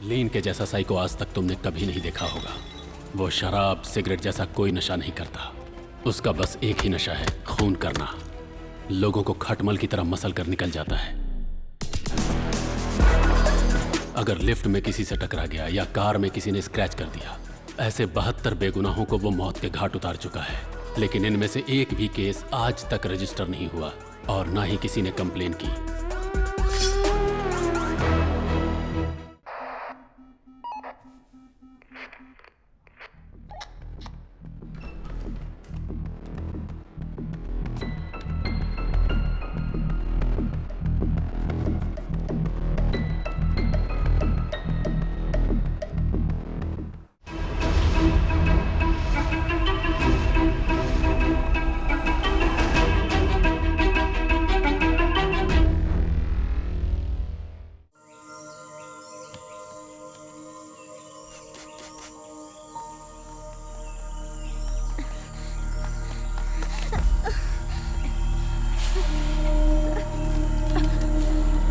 लीन के जैसा साइको आज तक तुमने कभी नहीं देखा होगा। वो शराब सिगरेट जैसा कोई नशा नहीं करता। उसका बस एक ही नशा है, खून करना। लोगों को खटमल की तरह मसल कर निकल जाता है। अगर लिफ्ट में किसी से टकरा गया या कार में किसी ने स्क्रैच कर दिया, ऐसे 72 बेगुनाहों को वो मौत के घाट उतार चुका है। लेकिन इनमें से एक भी केस आज तक रजिस्टर नहीं हुआ और ना ही किसी ने कंप्लेन की।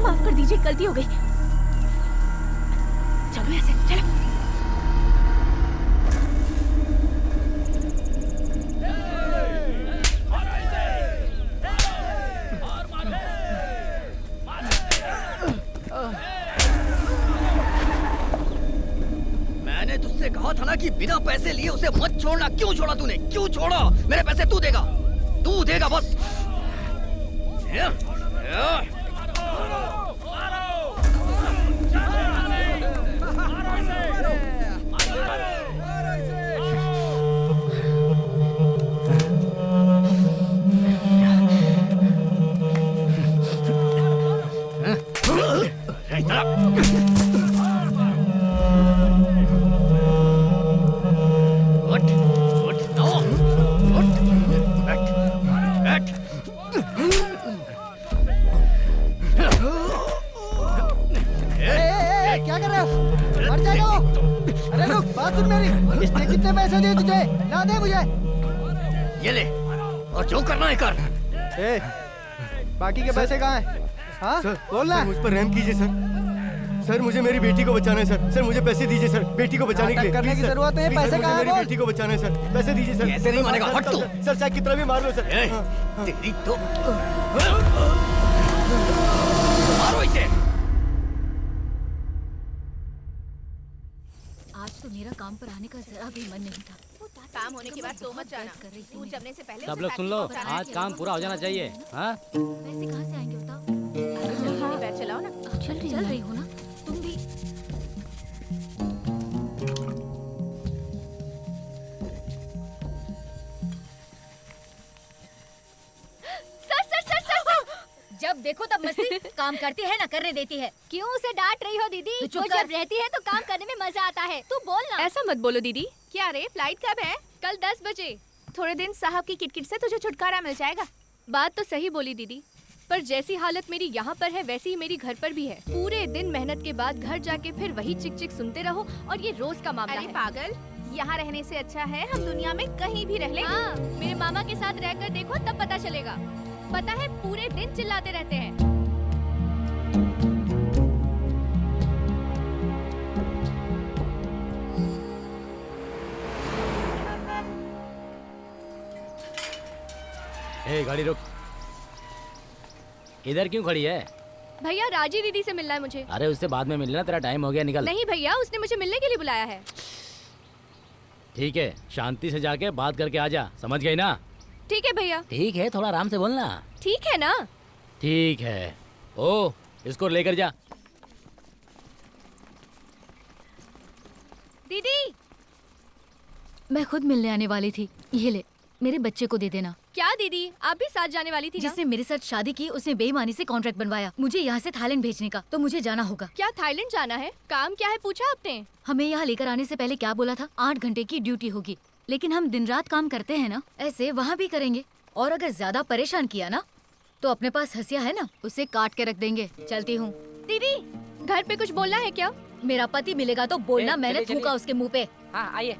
माफ कर दीजिए, गलती हो गई। चलो ऐसे चलो। मैंने तुझसे कहा था ना कि बिना पैसे लिए उसे मत छोड़ना। क्यों छोड़ा तूने? क्यों छोड़ा? मेरे पैसे तू देगा, तू देगा बस। क्या कर रहे हो? मर जाएगा वो। अरे रुक, बात सुन मेरी। इसने कितने पैसे दिए तुझे? ना दे मुझे। ये ले और जो करना है कर। बाकी के पैसे कहाँ हैं? हाँ बोल ना। मुझ पर रहम कीजिए सर। सर मुझे मेरी बेटी को बचाना है सर। सर मुझे पैसे दीजिए सर, बेटी को बचाने के लिए। करने की जरूरत है, पैसे कहाँ हैं? मेरी बेटी को बचाना है सर, पैसे दीजिए सर। ऐसे नहीं मानेगा, हट तू। सर चाहे कितना भी मार लो सर। तेरी तो मारो इसे। आज तो मेरा काम पर आने का जरा भी मन नहीं था। काम होने के बाद सो मत जाना। दूध जमने से पहले सब लोग सुन लो, आज काम पूरा हो जाना चाहिए। हाँ? पैसे कहाँ से आएंगे बताओ? जल्दी बैठ चलाओ ना। चल रही हो ना तुम भी? जब देखो तब मस्ती। काम करती है ना करने देती है। क्यों उसे डांट रही हो दीदी? तू चुप वो कर। जब रहती है तो काम करने में मजा आता है। तू बोल ना। ऐसा मत बोलो दीदी। क्या रे, फ्लाइट कब है? कल 10 बजे। थोड़े दिन साहब की किटकिट से तुझे छुटकारा मिल जाएगा। बात तो सही बोली दीदी, पर जैसी हालत मेरी यहाँ पर है वैसी ही मेरी घर पर भी है। पूरे दिन मेहनत के बाद घर जाके फिर वही चिक चिक सुनते रहो और ये रोज का मामला अरे है। पागल, यहाँ रहने से अच्छा है हम दुनिया में कहीं भी रह लें। हाँ, मेरे मामा के साथ रहकर देखो तब पता चलेगा। पता है पूरे दिन चिल्लाते रहते हैं। ए, गाड़ी रुक। इधर क्यों खड़ी है? भैया राजी दीदी से मिलना है मुझे। अरे उससे बाद में मिलना, तेरा टाइम हो गया, निकल। नहीं भैया, उसने मुझे मिलने के लिए बुलाया है। ठीक है, शांति से जाके बात करके आ जा, समझ गई ना? ठीक है भैया। ठीक है, थोड़ा आराम से बोलना। ठीक है ना? ठीक है। ओ, इसको लेकर जा। दीदी, मैं खुद मिलने आने वाली थी। ये ले, मेरे बच्चे को दे देना। क्या दीदी, आप भी साथ जाने वाली थी ना? जिसने मेरे साथ शादी की उसने बेईमानी से कॉन्ट्रैक्ट बनवाया मुझे यहाँ से थाईलैंड भेजने का, तो मुझे जाना होगा। क्या थाईलैंड जाना है? काम क्या है पूछा आपने? हमें यहाँ लेकर आने से पहले क्या बोला था? 8 घंटे की ड्यूटी होगी, लेकिन हम दिन रात काम करते हैं ना, ऐसे वहाँ भी करेंगे। और अगर ज्यादा परेशान किया ना तो अपने पास हंसिया है ना, उसे काट के रख देंगे। चलती हूँ। दीदी, घर पे कुछ बोलना है क्या? मेरा पति मिलेगा तो बोलना, मैंने चलिए, थूका उसके मुँह पे। हाँ आइए।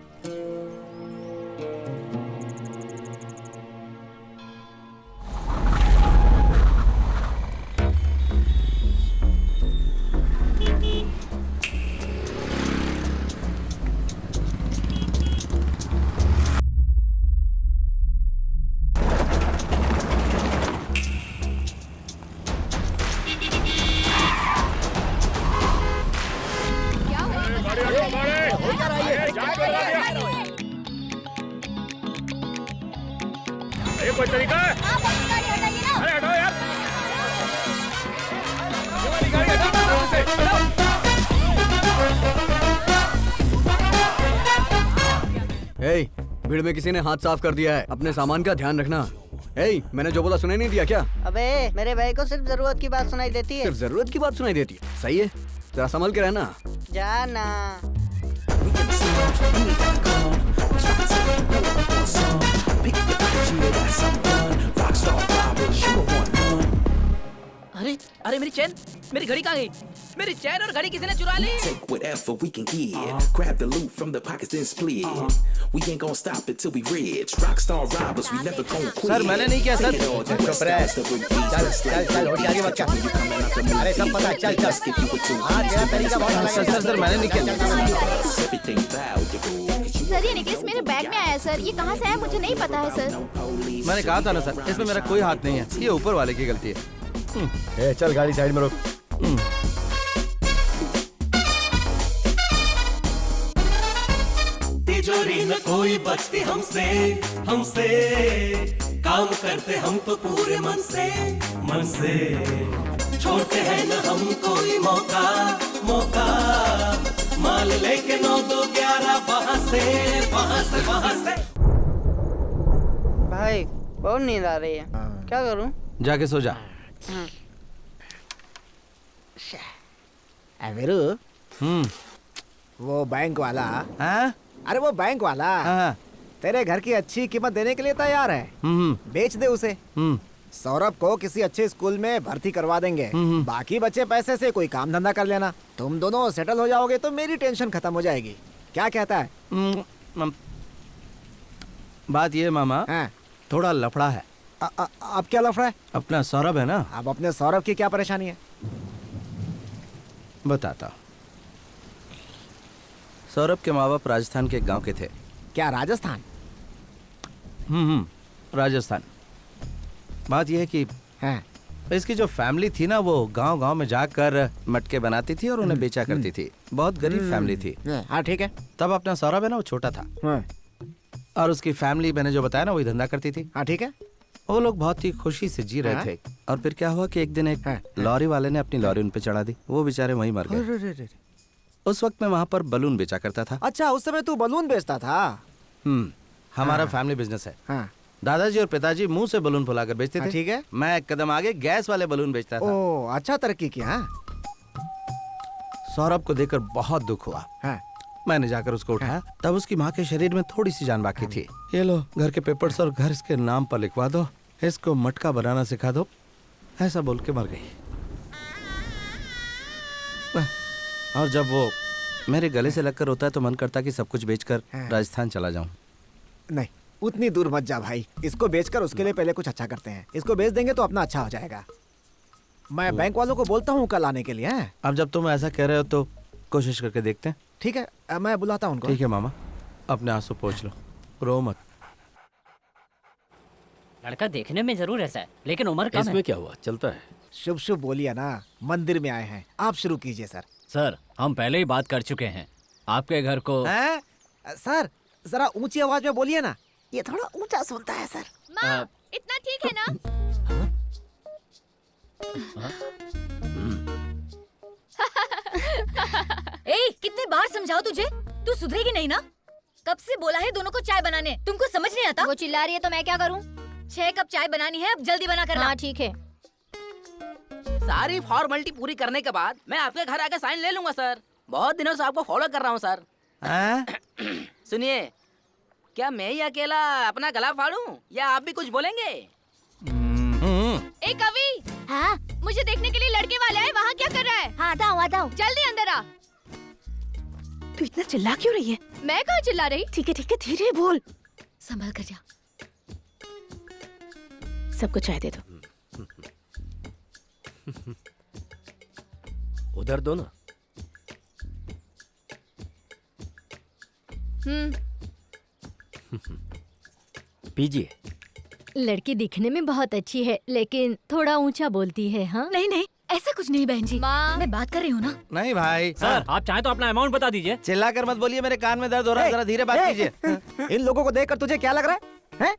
कोई तरीका है? अरे हटाओ यार। ये वाली गाड़ी हटाओ जल्दी से, हटाओ। हे, भीड़ में किसी ने हाथ साफ कर दिया है, अपने सामान का ध्यान रखना। हे, मैंने जो बोला सुनाई नहीं दिया क्या? अबे मेरे भाई को सिर्फ जरूरत की बात सुनाई देती है। सिर्फ जरूरत की बात सुनाई देती है। सही है, जरा संभल के रहना। जाना। अरे अरे मेरी चैन, मेरी घड़ी कहाँ गई? मेरी चैन और घड़ी किसी ने चुरा ली। Take whatever we can get. Grab the loot from the pockets then split. We ain't gonna stop it till we rich. Rockstar robbers, we never gonna quit. Sir मैंने नहीं किया सर। चुप रह। चल आगे मत कर। अरे सब पता है, चल चल। हाँ तेरा तरीका बहुत अलग है। सर मैंने नहीं किया। सर ये नेकलेस मेरे बैग में आया है सर। ये कहाँ से आया मुझे नहीं पता है सर। मैंने कहा था ना सर, इसमें मेरा कोई हाथ नहीं है, ये ऊपर वाले की गलती है। चल गाड़ी साइड में रोक। तिजोरी न कोई बचती हमसे, हमसे काम करते हम तो पूरे मन से, मन से छोड़ते हैं न हम कोई मौका, मौका माल लेके 9 2 11 वहाँ से, वहाँ से, वहाँ से। भाई बहुत नींद आ रही है, क्या करूं? जाके सो जा। वीरू, वो बैंक वाला, अरे वो बैंक वाला तेरे घर की अच्छी कीमत देने के लिए तैयार है। बेच दे उसे। सौरभ को किसी अच्छे स्कूल में भर्ती करवा देंगे। बाकी बचे पैसे से कोई काम धंधा कर लेना। तुम दोनों सेटल हो जाओगे तो मेरी टेंशन खत्म हो जाएगी। क्या कहता है? बात ये मामा, थोड़ा लफड़ा है। अब क्या लफड़ा है? अपना सौरभ है ना। अब अपने सौरभ की क्या परेशानी है? बताता। सौरभ के माँ बाप राजस्थान के गांव के थे। क्या राजस्थान? राजस्थान। बात यह है कि इसकी जो फैमिली थी ना, वो गांव गांव में जाकर मटके बनाती थी और उन्हें बेचा करती थी। बहुत गरीब फैमिली थी। हाँ ठीक है। तब अपना सौरभ है ना, वो छोटा था और उसकी फैमिली मैंने जो बताया ना, वही धंधा करती थी। हाँ ठीक है। वो लोग बहुत ही खुशी से जी रहे थे। और फिर क्या हुआ कि एक दिन एक लॉरी वाले ने अपनी लॉरी उन पे चढ़ा दी। वो बेचारे वहीं मर गए। उस वक्त मैं वहाँ पर बलून बेचा करता था। अच्छा, उस समय तू बलून बेचता था? हमारा फैमिली बिजनेस है। दादाजी और पिताजी मुंह से बलून फुलाकर बेचते थे। ठीक है। मैं एक कदम आगे गैस वाले बलून बेचता था। ओह, अच्छा तरक्की किया। सौरभ को देखकर बहुत दुख हुआ। मैंने जाकर उसको उठाया। तब उसकी माँ के शरीर में थोड़ी सी जान बाकी थी। ये लो घर के पेपर्स और घर इसके नाम पर लिखवा दो, इसको मटका बनाना सिखा दो, ऐसा बोल के मर गई। और जब वो मेरे गले से लगकर होता है तो मन करता कि सब कुछ बेचकर राजस्थान चला जाऊं। नहीं, उतनी दूर मत जा भाई। इसको बेचकर उसके लिए पहले कुछ अच्छा करते हैं। इसको बेच देंगे तो अपना अच्छा हो जाएगा। मैं बैंक वालों को बोलता हूँ कल आने के लिए। अब जब तुम ऐसा कह रहे हो तो कोशिश करके देखते हैं। ठीक है, मैं बुलाता हूँ उनको। ठीक है मामा, अपने आंसू पोंछ लो, रो मत। लड़का देखने में जरूर ऐसा है, लेकिन उम्र कम है। इसमें क्या हुआ, चलता है। शुभ शुभ बोलिए ना। मंदिर में आए हैं, आप शुरू कीजिए सर। सर हम पहले ही बात कर चुके हैं। आपके घर को सर जरा ऊंची आवाज में बोलिए ना, ये थोड़ा ऊंचा सुनता है सर। माँ, इतना ठीक है ना? ए, कितने बार समझाओ तुझे, तू सुधरेगी नहीं ना? कब से बोला है दोनों को चाय बनाने, तुमको समझ नहीं आता? वो चिल्ला रही है तो मैं क्या करूं? 6 कप चाय बनानी है, अब जल्दी बना करना। हाँ ठीक है। सारी फॉर्मेलिटी पूरी करने के बाद मैं आपके घर आके साइन ले लूंगा सर। बहुत दिनों से आपको फॉलो कर रहा हूँ सर। सुनिए, क्या मैं ही अकेला अपना गला फाड़ूं या आप भी कुछ बोलेंगे? ए कवि, हाँ मुझे देखने के लिए लड़के वाले आए, वहाँ क्या कर रहा है? हाँ आता हूँ। जल्दी अंदर आ। तू इतना चिल्ला क्यों रही है? मैं कहाँ चिल्ला रही? ठीक है धीरे बोल। संभल कर जा। सबको चाय दे दो। उधर दो ना। पीजिए। लड़की दिखने में बहुत अच्छी है, लेकिन थोड़ा ऊंचा बोलती है। हाँ नहीं, ऐसा कुछ नहीं बहन जी, मैं बात कर रही हूँ ना। नहीं भाई सर, आप चाहे तो अपना अमाउंट बता दीजिए। चिल्ला कर मत बोलिए, मेरे कान में दर्द हो रहा है। जरा धीरे बात कीजिए। इन लोगों को देखकर तुझे क्या लग रहा है?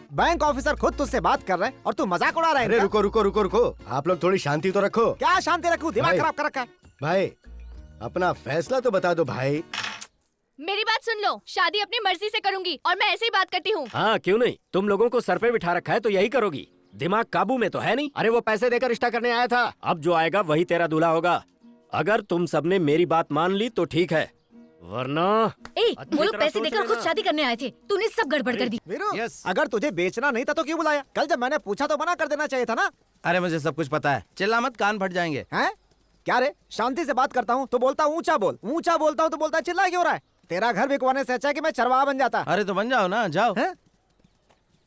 बैंक ऑफिसर खुद तुझसे बात कर रहे हैं और तू मजाक उड़ा रहा है। अरे रुको रुको रुको रुको, आप लोग थोड़ी शांति तो रखो। क्या शांति रखूं, दिमाग भाई। खराब कर रखा है। भाई अपना फैसला तो बता दो भाई। मेरी बात सुन लो, शादी अपनी मर्जी से करूंगी और मैं ऐसे ही बात करती हूँ। हाँ क्यों नहीं, तुम लोगों को सर पे बिठा रखा है तो यही करोगी। दिमाग काबू में तो है नहीं। अरे वो पैसे देकर रिश्ता करने आया था, अब जो आएगा वही तेरा दूल्हा होगा। अगर तुम सबने मेरी बात मान ली तो ठीक है, वरना वो लोग पैसे देकर खुद शादी करने आए थे, तूने सब गड़बड़ कर दी। वीरू, अगर तुझे बेचना नहीं था तो क्यों बुलाया? कल जब मैंने पूछा तो मना कर देना चाहिए था ना। अरे मुझे सब कुछ पता है, चिल्ला मत, कान फट जाएंगे। हैं? क्या रे, शांति से बात करता हूँ तो बोलता ऊंचा बोल, ऊंचा बोलता हूँ तो बोलता चिल्ला क्यों रहा है? तेरा घर बिकवाने से अच्छा है कि मैं चरवाहा बन जाता। अरे तो बन जाओ ना, जाओ।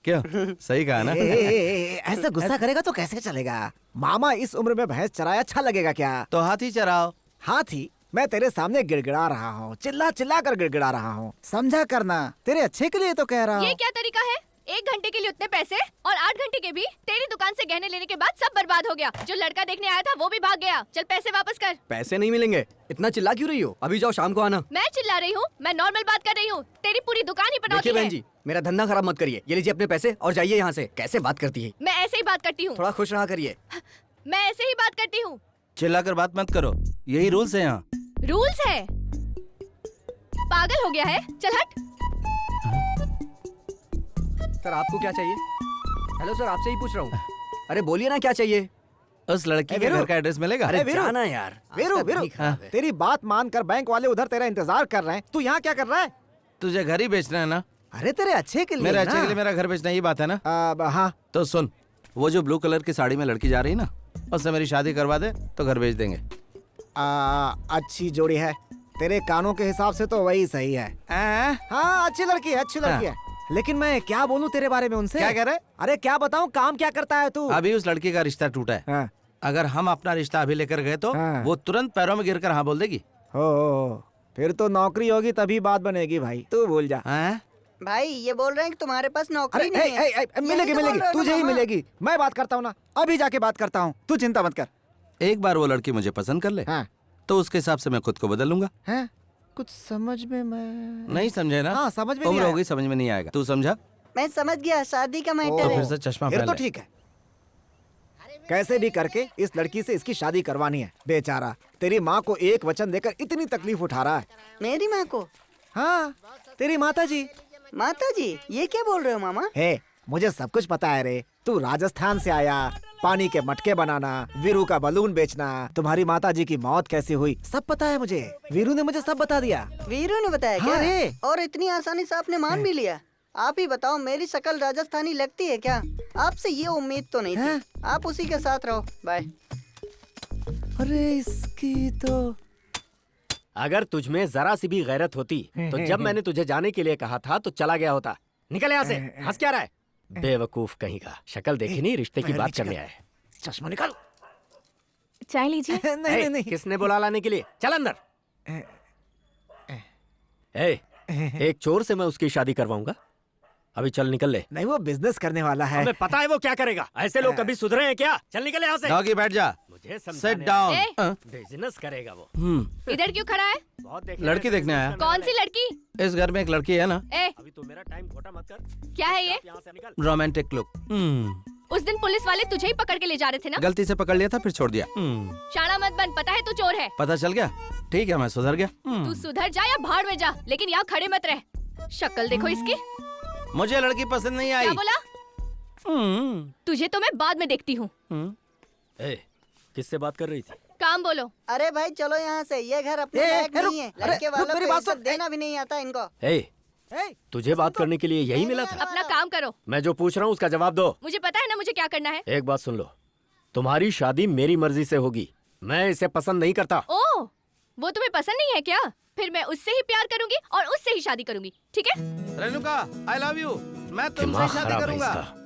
क्यों, सही कहा ना? ऐसा गुस्सा करेगा तो कैसे चलेगा? मामा इस उम्र में भैंस चराए अच्छा लगेगा क्या? तो हाथी चराओ। हाथी? मैं तेरे सामने गिड़गिड़ा रहा हूँ, चिल्ला चिल्ला कर गिड़गिड़ा रहा हूँ, समझा करना, तेरे अच्छे के लिए तो कह रहा हूँ। ये क्या तरीका है? 1 घंटे के लिए उतने पैसे और 8 घंटे के भी। तेरी दुकान से गहने लेने के बाद सब बर्बाद हो गया। जो लड़का देखने आया था वो भी भाग गया। चल पैसे वापस कर। पैसे नहीं मिलेंगे, इतना चिल्ला क्यों रही हो? अभी जाओ, शाम को आना। मैं चिल्ला रही हूँ? मैं नॉर्मल बात कर रही हूँ। तेरी पूरी दुकान ही देखिए पटौती बहन है। जी, मेरा धंधा खराब मत करिए। ये लीजिए अपने पैसे और जाइए यहाँ से। कैसे बात करती है? मैं ऐसे ही बात करती हूँ। थोड़ा खुश रहा करिए। मैं ऐसे ही बात करती हूँ। चिल्लाकर बात मत करो, यही रूल्स है यहाँ। रूल्स है? पागल हो गया है? चल हट। सर आपको क्या चाहिए? हेलो सर, आपसे ही पूछ रहा हूँ। अरे बोलिए ना, क्या चाहिए? उस लड़की के घर का एड्रेस मिलेगा? अरे जाना यार। वीरू, वीरू, तेरी बात मानकर बैंक वाले उधर तेरा इंतजार कर रहे हैं, तू यहाँ क्या कर रहा है? तुझे घर ही बेचना है ना? अरे तेरे अच्छे के लिए मेरे ना। अच्छे के लिए मेरा घर बेचना, ये बात है ना? हाँ। तो सुन, वो जो ब्लू कलर की साड़ी में लड़की जा रही है ना, उससे मेरी शादी करवा दे तो घर बेच देंगे। अच्छी जोड़ी है, तेरे कानों के हिसाब से तो वही सही है। हाँ अच्छी लड़की है, अच्छी लड़की है। लेकिन मैं क्या बोलूं तेरे बारे में उनसे? क्या कह रहे? अरे क्या बताऊं, काम क्या करता है तू? अभी उस लड़की का रिश्ता टूटा है। अगर हम अपना रिश्ता अभी लेकर गए तो वो तुरंत पैरों में गिरकर हाँ बोल देगी। हो, फिर तो नौकरी होगी तभी बात बनेगी भाई, तू भूल जा। भाई ये बोल रहे हैं कि तुम्हारे पास नौकरी अरे नहीं है। मिलेगी मिलेगी, तुझे ही मिलेगी। मैं बात करता हूँ ना, अभी जाके बात करता हूँ, तू चिंता मत कर। एक बार वो लड़की मुझे पसंद कर ले तो उसके हिसाब से मैं खुद को बदल लूंगा। कुछ समझ में मैं नहीं समझे ना? हाँ, समझ में उम्र नहीं हो गई, समझ में नहीं आएगा। तू समझा? मैं समझ गया, शादी का मैटर तो है। फिर से चश्मा फिर पहन तो ले। ठीक है, कैसे भी करके इस लड़की से इसकी शादी करवानी है। बेचारा तेरी माँ को एक वचन देकर इतनी तकलीफ उठा रहा है। मेरी माँ को? हाँ, तेरी माता जी। माता जी? ये क्या बोल रहे हो मामा? मुझे सब कुछ पता है रे। तू राजस्थान से आया, पानी के मटके बनाना, वीरू का बलून बेचना, तुम्हारी माताजी की मौत कैसे हुई, सब पता है मुझे। वीरू ने मुझे सब बता दिया। वीरू ने बताया हाँ क्या? रे। और इतनी आसानी से आपने मान भी लिया? आप ही बताओ, मेरी शक्ल राजस्थानी लगती है क्या? आपसे ये उम्मीद तो नहीं थी। आप उसी के साथ रहो, बाय। अरे इसकी तो अगर तुझमें जरा सी भी गैरत होती तो जब मैंने तुझे जाने के लिए कहा था तो चला गया होता। निकल यहाँ से, हंस क्या रहा है? बेवकूफ कहीं का, शक्ल देखी नहीं, रिश्ते की बात करने आए। चश्मा निकाल। चाय लीजिए। नहीं नहीं। किसने बुला लाने के लिए? चल अंदर। एक चोर से मैं उसकी शादी करवाऊंगा? अभी चल निकल ले। नहीं, वो बिजनेस करने वाला है। हमें पता है वो क्या करेगा। ऐसे लोग कभी सुधरे हैं क्या? चल निकल यहाँ से। डॉगी बैठ जा। मुझे सिट डाउन। बिजनेस करेगा वो। इधर क्यों खड़ा है? लड़की देखने आया। कौन सी लड़की? इस घर में एक लड़की है ना। अभी तो मेरा टाइम खोटा मत कर। क्या है ये? Romantic look. उस दिन पुलिस वाले तुझे ही पकड़ के ले जा रहे थे ना? गलती से पकड़ लिया था, फिर छोड़ दिया। शाना मत बन, पता है तू चोर है। पता चल गया? ठीक है, मैं सुधर गया। तू सुधर जा या भाड़ में जा, लेकिन यहाँ खड़े मत रह। शक्ल देखो इसकी। मुझे लड़की पसंद नहीं आई। क्या बोला? तुझे तो मैं बाद में देखती हूँ। किससे बात कर रही थी? काम बोलो। अरे भाई चलो यहाँ से, ये घर अपने लायक नहीं है। लड़के वालों को इज्जत देना भी नहीं आता इनको। तुझे बात करने के लिए यही मिला था? अपना काम करो। मैं जो पूछ रहा हूँ उसका जवाब दो। मुझे पता है ना मुझे क्या करना है। एक बात सुन लो, तुम्हारी शादी मेरी मर्जी से होगी। मैं इसे पसंद नहीं करता। ओह, वो तुम्हें पसंद नहीं है क्या? फिर मैं उससे ही प्यार करूंगी और उससे ही शादी करूंगी, ठीक है? Renuka, I love you। मैं तुमसे शादी करूंगा।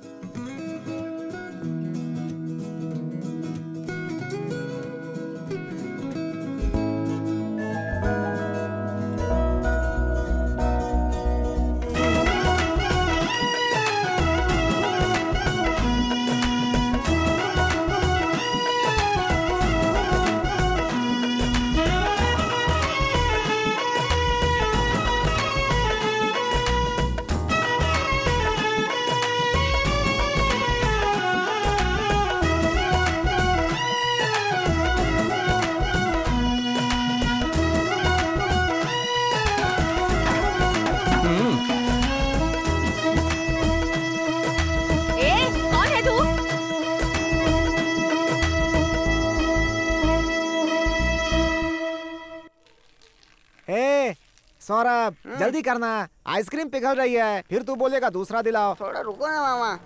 ए सौरभ जल्दी करना, आइसक्रीम पिघल रही है, फिर तू बोलेगा दूसरा दिलाओ। थोड़ा रुको ना मामा।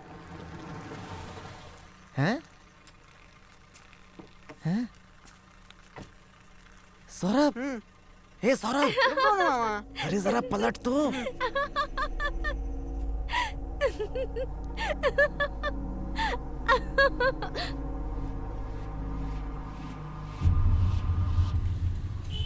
हैं? हैं? सौरभ, हे सौरभ, रुको ना मामा। अरे जरा पलट तो।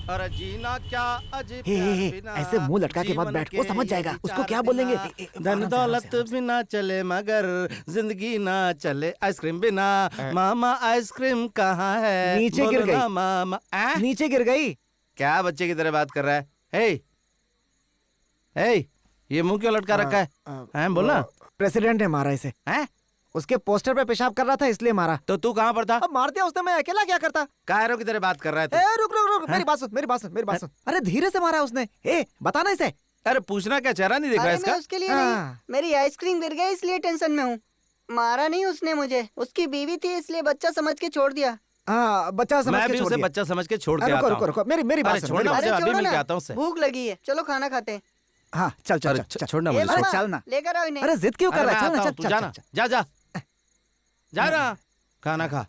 अरे जीना क्या अजीब हे, प्यार हे, बिना, ऐसे मुंह लटका के मत जीवन बैठ, वो के समझ जाएगा। ये उसको विचार क्या बोलेंगे? बिना, धन दौलत बिना चले मगर जिंदगी ना चले आइसक्रीम बिना। मामा आइसक्रीम कहाँ है? नीचे गिर बोलो गई। ना मामा। नीचे गिर गई। क्या बच्चे की तरह बात कर रहा है? हे, हे, ये मुंह क्यों लटका रखा है? हैं बोलना। प्रेसिडेंट ने मारा इसे। हैं? उसके पोस्टर पे पेशाब कर रहा था इसलिए मारा। तो तू कहाँ पर था? अब मार दिया उसने, मैं अकेला क्या करता? कायरों की तरह बात कर रहा है तू? ए, रुक रुक रुक, मेरी बात सुन, मेरी बात सुन, मेरी बात सुन। अरे धीरे से मारा उसने। ए, बताना इसे। अरे पूछना क्या, चेहरा नहीं दिख रहा अरे इसका? मैं उसके लिए नहीं, मेरी आइसक्रीम गिर गई इसलिए टेंशन में हूँ। मारा नहीं उसने मुझे, उसकी बीवी थी इसलिए बच्चा समझ के छोड़ दिया। हाँ, बच्चा समझ मैं के भी छोड़ उसे दिया। बच्चा समझ के छोड़ के रुको, आता रुको, हूँ। रुको, मेरी बात अरे सुन, छोड़ना, मेरी मुझे बात अभी छोड़ो मिल के ना, आता हूँ उससे। भूख लगी है, चलो खाना खाते हैं। हाँ, चल चल अरे चल, छोड़ना ए मुझे। मामा, चल ना। लेकर आओ इन्हें। अरे जिद क्यों कर अरे रहा है? मैं चल आता ना, हूँ, तू चल जाना, चल चल। जा जा जा ना, खाना खा।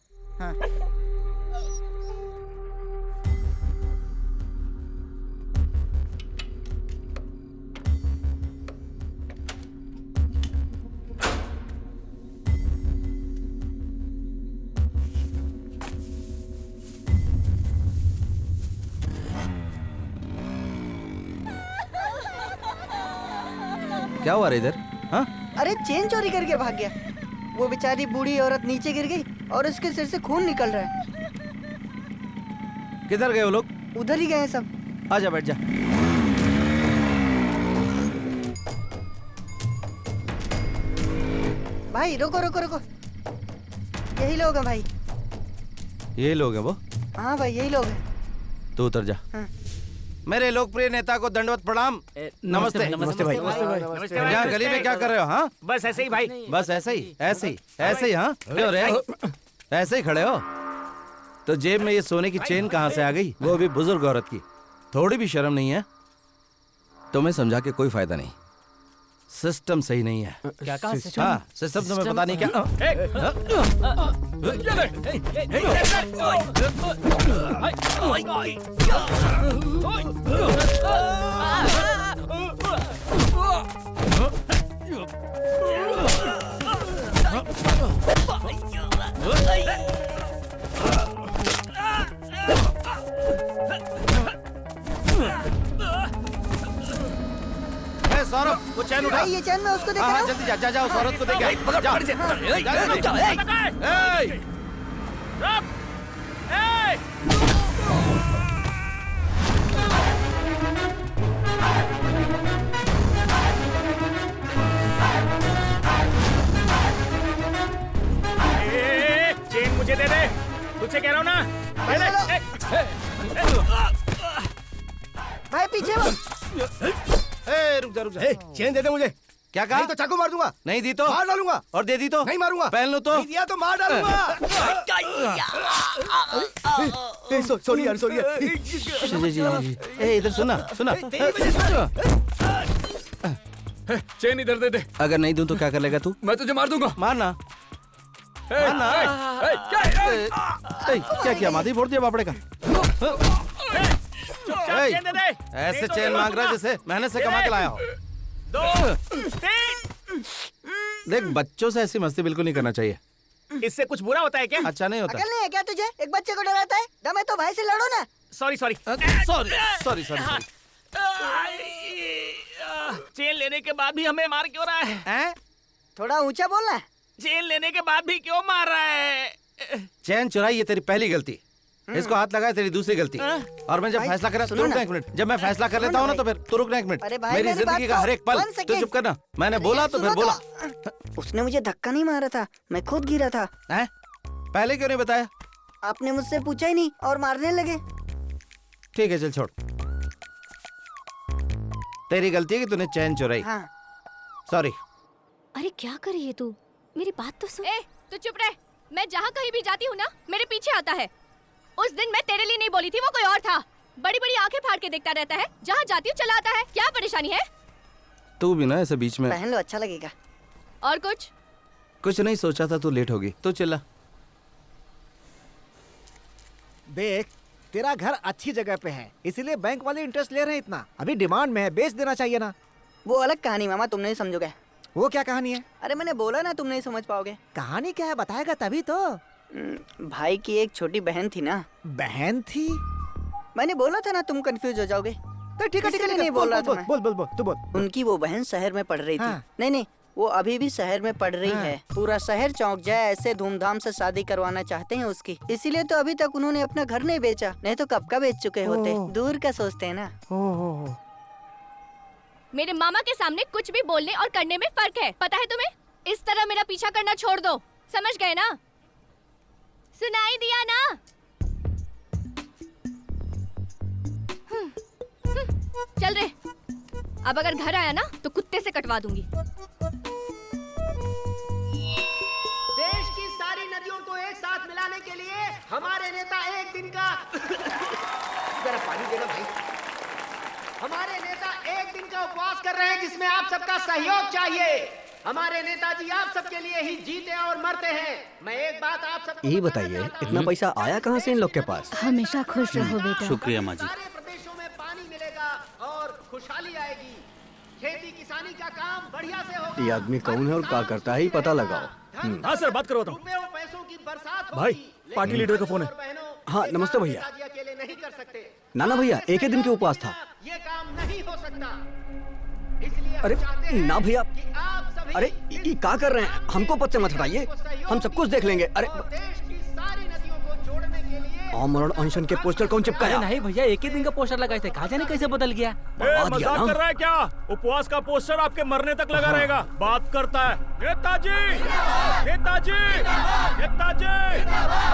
क्या हुआ रे इधर? हाँ? अरे चेन चोरी करके भाग गया। वो बेचारी बूढ़ी औरत नीचे गिर गई और उसके सिर से खून निकल रहा है। किधर गए वो लोग? उधर ही गए हैं सब। आजा बैठ जा। भाई रुको रुको रुको, यही लोग हैं भाई। ये लोग हैं वो? हाँ भाई यही लोग हैं। तू उतर जा। हाँ। मेरे लोकप्रिय नेता को दंडवत प्रणाम। नमस्ते। नमस्ते भाई। यहाँ गली में क्या कर रहे हो? हाँ, बस ऐसे ही भाई। बस ऐसे ही, ऐसे ही, ऐसे ही। हाँ, क्यों रे? ऐसे ही खड़े हो? तो जेब में ये सोने की चेन कहाँ से आ गई? वो भी बुजुर्ग औरत की। थोड़ी भी शर्म नहीं है? तुम्हें समझा के कोई फायदा नहीं, सिस्टम सही नहीं है। क्या कहा? हाँ, सिस्टम तुम्हें पता नहीं क्या? सौरभ, वो चैन उठा। भाई ये चैन मैं उसको देकर हाँ, आऊं? जल्दी जा, जा, जा, उस औरत को देके आ। पकड़, जा, पकड़ से। जा, ए, जा, रुक जाओ, ए। ए! चेन मुझे दे दे, तुझे कह रहा हूँ ना। भाई पीछे वो। रुक जा, रुक जा। चेन दे दे मुझे। क्या कहा? नहीं तो चाकू मार दूंगा। नहीं दी तो मार डालूंगा। और दे दी तो नहीं मारूंगा। पहन लो तो नहीं दिया तो मार डालूंगा। सॉरी यार, सॉरी यार। जी, जी, जी। ए, इधर सुना, सुना। चेन इधर दे दे। अगर नहीं दूं तो क्या कर लेगा तू? मैं तुझे मार दूंगा। मारना, मारना। क्या किया? माधी फोड़ दिया बापड़े का। चेन दे दे। ऐसे चेन मांग रहा है जैसे मेहनत से कमा के लाया हो। 2, 3। देख, बच्चों से ऐसी मस्ती बिल्कुल नहीं करना चाहिए। इससे कुछ बुरा होता है क्या? अच्छा नहीं होता। अकल नहीं है क्या तुझे? एक बच्चे को डराता है? दम है तो भाई से लड़ो ना। Sorry sorry sorry sorry sorry. Chain लेने के बाद भी हमें मार क्यों रहा है? थोड़ा ऊंचा बोलना। चेन लेने के बाद भी क्यों मार रहा है? चैन चुराई ये तेरी पहली गलती, इसको हाथ लगाया तेरी दूसरी गलती। और मैं जब भाई, फैसला करा, सुनो तू रुकना ना। एक मिनट। जब मैं फैसला कर लेता हूँ ना तो फिर तू रुकना एक मिनट। अरे भाई, मेरी मेरी जिंदगी बात का तो हर एक पल 1 तू सेकेंड। चुप करना। मैंने बोला तो फिर सुनो बोला। तो। उसने मुझे धक्का नहीं मारा था, मैं खुद गिरा था। हैं? पहले क्यों नहीं बताया? आपने मुझसे पूछा ही नहीं और मारने लगे। ठीक है, चल छोड़। तेरी गलती है कि तूने चैन चुराई। हाँ। सॉरी। अरे क्या कर रही है तू? मेरी बात तो सुन। ए, तू चुप रह। मैं जहाँ कहीं भी जाती हूँ ना, मेरे पीछे आता है। उस दिन मैं तेरे लिए नहीं बोली थी, वो कोई और था। बड़ी बड़ी आंखें फाड़ के देखता रहता है, जहाँ जाती हूँ चला आता है। क्या परेशानी है? तू भी ना ऐसे बीच में। पहन लो, अच्छा लगेगा। और कुछ नहीं, सोचा था तू लेट होगी तो चला। देख, तेरा घर अच्छी जगह पे है, इसीलिए बैंक वाले इंटरेस्ट ले रहे हैं इतना। अभी डिमांड में है, बेच देना चाहिए ना। वो अलग कहानी मामा, तुम नहीं समझोगे। वो क्या कहानी है? अरे मैंने बोला ना, तुम नहीं समझ पाओगे। कहानी क्या है, बताएगा तभी तो। भाई की एक छोटी बहन थी ना। बहन थी? मैंने बोला था ना तुम कंफ्यूज हो जाओगे। तो ठीक है, नहीं बोल रहा था मैं। बोल तू बोल। उनकी वो बहन शहर में पढ़ रही थी। हाँ। नहीं, वो अभी भी शहर में पढ़ रही है। पूरा शहर चौंक जाए ऐसे धूमधाम से शादी करवाना चाहते हैं उसकी। इसीलिए तो अभी तक उन्होंने अपना घर नहीं बेचा, नहीं तो कब का बेच चुके होते। दूर का सोचते हैं ना। मेरे मामा के सामने कुछ भी बोलने और करने में फर्क है, पता है तुम्हें? इस तरह मेरा पीछा करना छोड़ दो, समझ गए ना? सुनाई दिया ना? चल रे, अब अगर घर आया ना तो कुत्ते से कटवा दूंगी। देश की सारी नदियों को एक साथ मिलाने के लिए हमारे नेता एक दिन का जरा पानी देना भाई। हमारे नेता एक दिन का उपवास कर रहे हैं जिसमें आप सबका सहयोग चाहिए। हमारे नेताजी आप सबके लिए ही जीते और मरते हैं। मैं एक बात आप सब यही बताइए, इतना पैसा आया कहाँ से इन लोग के पास? हमेशा खुश रहो बेटा। शुक्रिया माँ जी। सारे प्रदेशों में पानी मिलेगा और खुशहाली आएगी। खेती किसानी का काम बढ़िया से होगा। ये आदमी कौन है और क्या करता है, ही पता लगाओ। हाँ सर, बात करवाता हूँ। पैसों की बरसात भाई, पार्टी लीडर का फोन है। हाँ नमस्ते भैया। अकेले नहीं कर सकते। नाना भैया, एक ही दिन के उपवास था। ये काम नहीं हो सकता। अरे ना भैया, अरे ये क्या कर रहे हैं? हमको पद से मत हटाइए, हम सब कुछ देख लेंगे। अरे आमरण अनशन के पोस्टर कौन चिपकाया? नहीं भैया, एक ही दिन का पोस्टर लगाए थे, कहा जाने कैसे बदल गया। मजाक कर रहा है क्या? उपवास का पोस्टर आपके मरने तक लगा रहेगा। बात करता है नेताजी, नेताजी, नेताजी,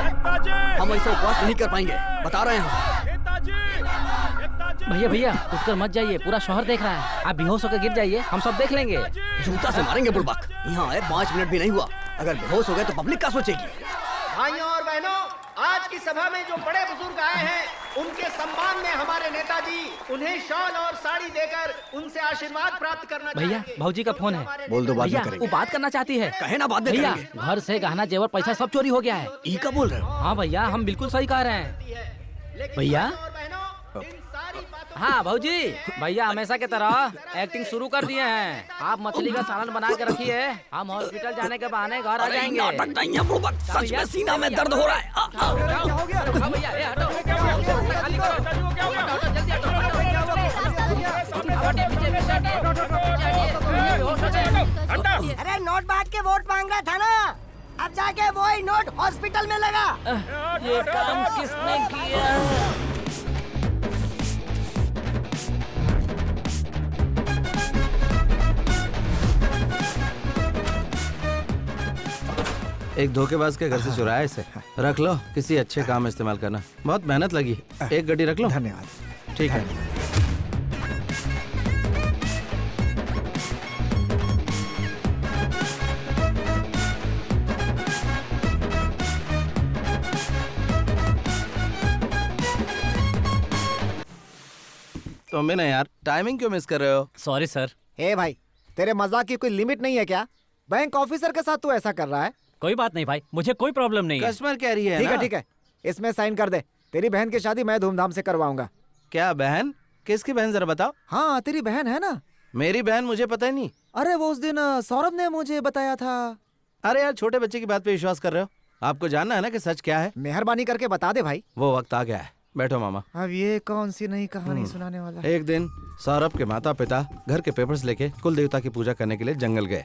नेताजी। हम ऐसा उपवास नहीं कर पाएंगे, बता रहे हैं। भैया भैया उठकर मत जाइए, पूरा शहर देख रहा है। आप बेहोश होकर गिर जाइए, हम सब देख लेंगे। जूता से मारेंगे बुड़बक। यहाँ आए 5 मिनट भी नहीं हुआ, अगर बेहोश हो गए तो पब्लिक क्या सोचेगी? भाइयों और बहनों, आज की सभा में जो बड़े बुजुर्ग आए हैं, उनके सम्मान में हमारे नेताजी उन्हें शॉल और साड़ी देकर उनसे आशीर्वाद प्राप्त करना भैया चाहेंगे। भाऊजी का फोन है। बोल दो, बाद में भैया करेंगे। वो बात करना चाहती है। कहे ना, बाद में भैया करेंगे। घर से गहना जेवर पैसा सब चोरी हो गया है। ई का बोल रहे हो? हाँ भैया, हम बिल्कुल सही कह रहे हैं। भैया हाँ भाऊजी, भैया हमेशा की तरह एक्टिंग शुरू कर दिए हैं। आप मछली का सालन बना के रखिए, हम हॉस्पिटल जाने के बहाने घर आ जाएंगे। सच में सीना में दर्द हो रहा है। क्या हो गया? भैया ये हटो, खाली करो। अरे नोट बांट के वोट मांग रहा था ना, अब जाके वही नोट हॉस्पिटल में लगा। ये काम किसने किया? एक धोखेबाज के घर से चुराया इसे। रख लो, किसी अच्छे काम में इस्तेमाल करना। बहुत मेहनत लगी। एक गड्डी रख लो। धन्यवाद। ठीक है। तो मैं ना यार, टाइमिंग क्यों मिस कर रहे हो? Sorry sir. हे भाई, तेरे मजाक की कोई लिमिट नहीं है क्या? बैंक ऑफिसर के साथ तू ऐसा कर रहा है? कोई बात नहीं भाई, मुझे कोई प्रॉब्लम नहीं है। कस्टमर कह रही है। ठीक है ठीक है, इसमें साइन कर दे। तेरी बहन की शादी मैं धूमधाम से करवाऊंगा। क्या बहन? किसकी बहन, जरा बताओ। हाँ तेरी बहन है ना। मेरी बहन? मुझे पता ही नहीं। अरे वो उस दिन सौरभ ने मुझे बताया था। अरे यार, छोटे बच्चे की बात पे विश्वास कर रहे हो? आपको जानना है ना कि सच क्या है। मेहरबानी करके बता दे भाई। वो वक्त आ गया है, बैठो मामा। अब ये कौन सी नई कहानी सुनाने वाला है? एक दिन सौरभ के माता पिता घर के पेपर्स लेके कुल देवता की पूजा करने के लिए जंगल गए।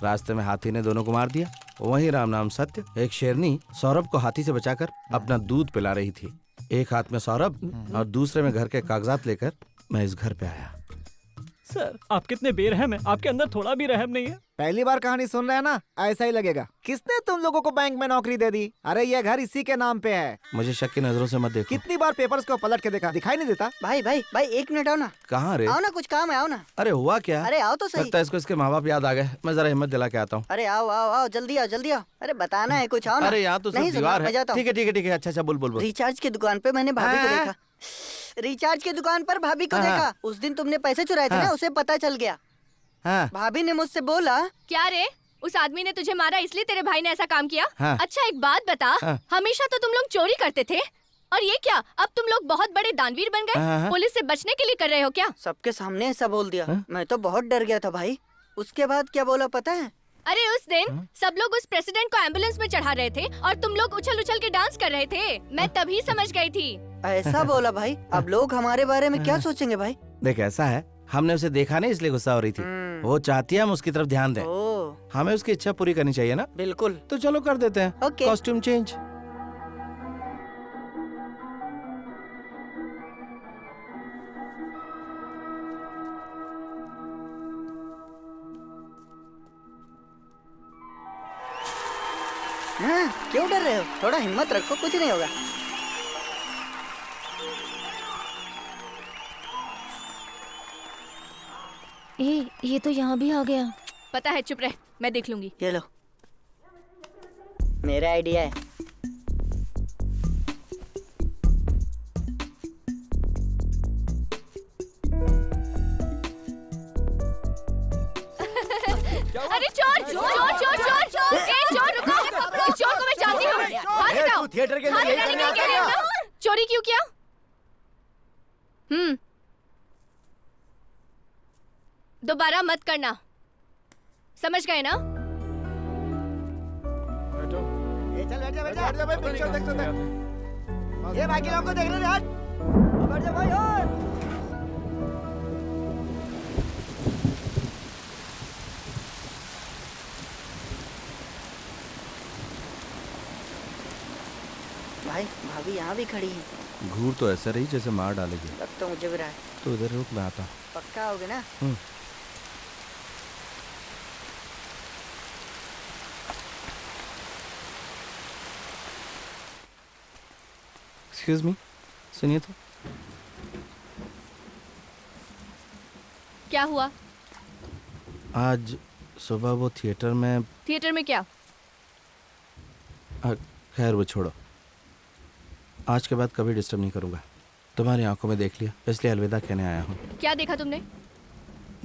रास्ते में हाथी ने दोनों को मार दिया। वहीं राम नाम सत्य एक शेरनी सौरभ को हाथी से बचाकर अपना दूध पिला रही थी। एक हाथ में सौरभ और दूसरे में घर के कागजात लेकर मैं इस घर पे आया। सर आप कितने बेरहम हैं, आपके अंदर थोड़ा भी रहम नहीं है। पहली बार कहानी सुन रहे हैं ना, ऐसा ही लगेगा। किसने तुम लोगों को बैंक में नौकरी दे दी? अरे ये घर इसी के नाम पे है। मुझे शक की नजरों से मत देखो। कितनी बार पेपर्स को पलट के देखा, दिखाई नहीं देता? भाई भाई भाई, एक मिनट आओ ना। कहाँ रे? आओ ना, कुछ काम है, आओ ना। अरे हुआ क्या? अरे आओ तो सही। लगता है इसको इसके माँ बाप याद आ गए। मैं जरा हिम्मत दिला के आता हूँ। अरे आओ आओ आओ, जल्दी आओ जल्दी आओ। अरे बताना है कुछ, आओ ना। अरे यहाँ तो सिर्फ दीवार है। ठीक है ठीक है ठीक है, अच्छा अच्छा बोल बोल बोल। रिचार्ज की दुकान पे मैंने भाभी को देखा। रिचार्ज की दुकान पर भाभी को देखा। उस दिन तुमने पैसे चुराए थे ना, उसे पता चल गया। भाभी ने मुझसे बोला। क्या रे, उस आदमी ने तुझे मारा इसलिए तेरे भाई ने ऐसा काम किया? अच्छा एक बात बता, हमेशा तो तुम लोग चोरी करते थे और ये क्या, अब तुम लोग बहुत बड़े दानवीर बन गए? पुलिस से बचने के लिए कर रहे हो क्या? सबके सामने ऐसा बोल दिया। मैं तो बहुत डर गया था भाई। उसके बाद क्या बोला पता है? अरे उस दिन सब लोग उस प्रेसिडेंट को एम्बुलेंस में चढ़ा रहे थे और तुम लोग उछल उछल के डांस कर रहे थे। मैं तभी समझ गई थी। ऐसा बोला भाई? अब लोग हमारे बारे में क्या सोचेंगे भाई? देख ऐसा है, हमने उसे देखा नहीं इसलिए गुस्सा हो रही थी। वो चाहती है हम उसकी तरफ ध्यान दें। हमें उसकी इच्छा पूरी करनी चाहिए ना? बिल्कुल। तो चलो कर देते हैं। Costume change. क्यों डर रहे हो? थोड़ा हिम्मत रखो, कुछ नहीं होगा। ये तो यहाँ भी आ गया। पता है, चुप रह, मैं देख लूंगी। ये लो, मेरा आइडिया है। अरे चोर चोर चोर चोर चोर! ए चोर रुको! इस चोर को मैं जानती हूँ। हाथ हटाओ। थिएटर के अंदर यही करने आ गया? चोरी क्यों किया? दोबारा मत करना, समझ गए ना? चल बैठ जा बैठ जा भाई, पिक्चर देख सकते हैं। ये बाकी लोगों को देख रहे हैं। बैठ जा भाई। और भाई भाभी यहाँ भी खड़ी है। घूर तो ऐसा रही जैसे मार डालेगी। लग तो मुझे भी रहा है। तो उधर रुक, मैं आता हूँ। पक्का होगे ना? एक्सक्यूज मी, सुनिए तो। क्या हुआ? आज सुबह वो थिएटर में। थिएटर में क्या? खैर वो छोड़ो, आज के बाद कभी डिस्टर्ब नहीं करूँगा। तुम्हारी आंखों में देख लिया, इसलिए अलविदा कहने आया हूँ। क्या देखा तुमने?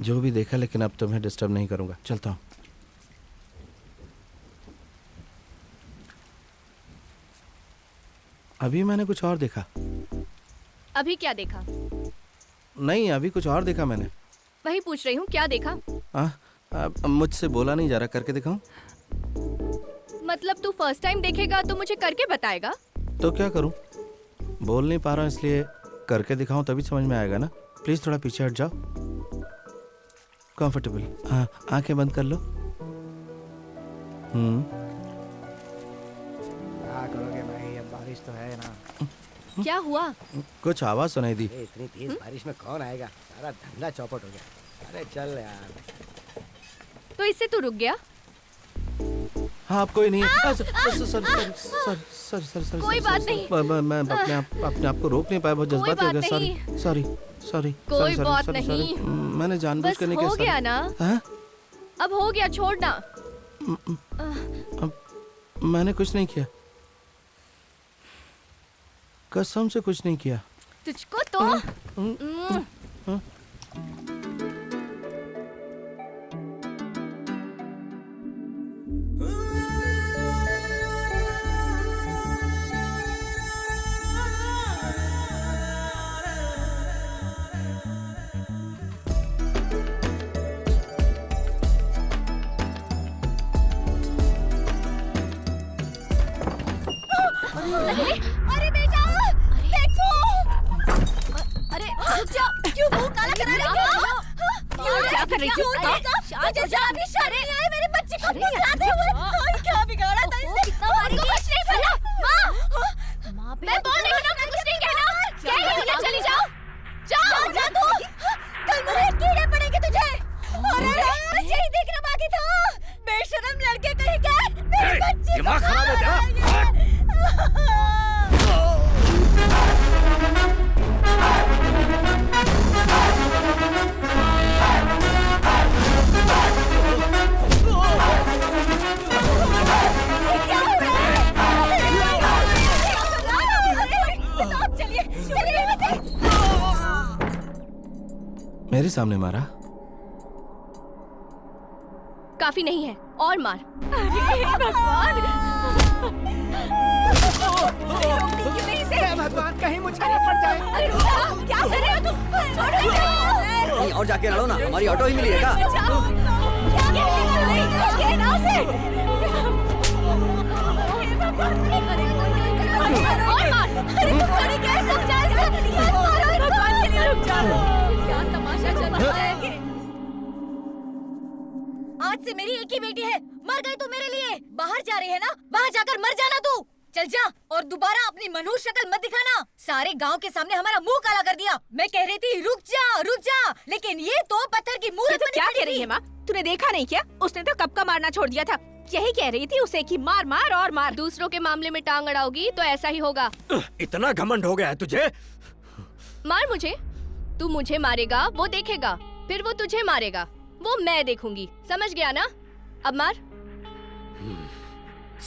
जो भी देखा, लेकिन अब तुम्हें डिस्टर्ब नहीं करूँगा। चलता हूँ। अभी मैंने कुछ और देखा। अभी क्या देखा? नहीं, अभी कुछ और देखा मैंने। वही पूछ रही हूँ, क्या देखा? मुझसे बोला नहीं जा रहा, करके दिखाऊं? मतलब तू फर्स्ट टाइम देखेगा तो मुझे करके बताएगा? तो क्या करूं? बोल नहीं पा रहा हूं, इसलिए करके दिखाऊं तभी समझ में आएगा ना। प्लीज थोड़ा पीछे हट जाओ। कंफर्टेबल। हाँ, आंखें बंद कर लो। क्या करोगे भाई, अब बारिश तो है ना। क्या हुआ? कुछ आवाज सुनाई दी। इतनी तेज बारिश में कौन आएगा? सारा धंधा चौपट हो गया। अरे चल यार। तो इससे तू रुक गया? हाँ, आप कोई नहीं। सॉरी। कोई बात नहीं। मैं अपने आप को रोक नहीं पाया, बहुत जज्बाती हो गया। सॉरी। कोई बात नहीं। मैंने जानबूझ कर नहीं किया। हो गया ना? अब हो गया, छोड़ना। मैंने कुछ नहीं किया, कसम से कुछ नहीं किया। तुझको तो अरे बेटा, देखो। अरे क्यों मुंह काला करा रही हो? क्या कर रही हो? मुझे शराब की शर्म नहीं आई, मेरे बच्चे को फंसाते हुए। क्या बिगाड़ा था इसने? कुछ नहीं पता। माँ, मैं बोल रही हूँ ना, कुछ नहीं कहना। क्या है? चली जाओ, जाओ जा तू। कल मुझे कीड़े पड़ेंगे तुझे। अरे बस यही देखना बाकी था। बेशरम लड़के कहीं के मेरे बच्चे दिमाग खराब है तेरा। चलिए मेरे सामने मारा? काफी नहीं है, और मार। अरे भगवान! भगवान, कहीं मुझे न पड़ जाए। अरे क्या कर रहे हो तुम? कहीं और जाके लड़ो ना, हमारी ऑटो ही मिली है क्या? क्या तमाशा चल रहा है? आज से मेरी एक ही बेटी है, मर गई तू मेरे लिए। बाहर जा रही है ना, वहाँ जाकर मर जाना तू। चल जा और दोबारा अपनी मनहूस शक्ल मत दिखाना। सारे गांव के सामने हमारा मुंह काला कर दिया। मैं कह रही थी रुक जा, लेकिन ये तो पत्थर की मूरत तो क्या कह रही है माँ? तूने देखा नहीं क्या? उसने तो कब का मारना छोड़ दिया था। यही कह रही थी उसे कि मार मार और मार। दूसरों के मामले में टांग अड़ाओगी तो ऐसा ही होगा। इतना घमंड हो गया है तुझे? मार मुझे। तू मुझे मारेगा, वो देखेगा, फिर वो तुझे मारेगा, वो मैं देखूंगी। समझ गया ना? अब मार।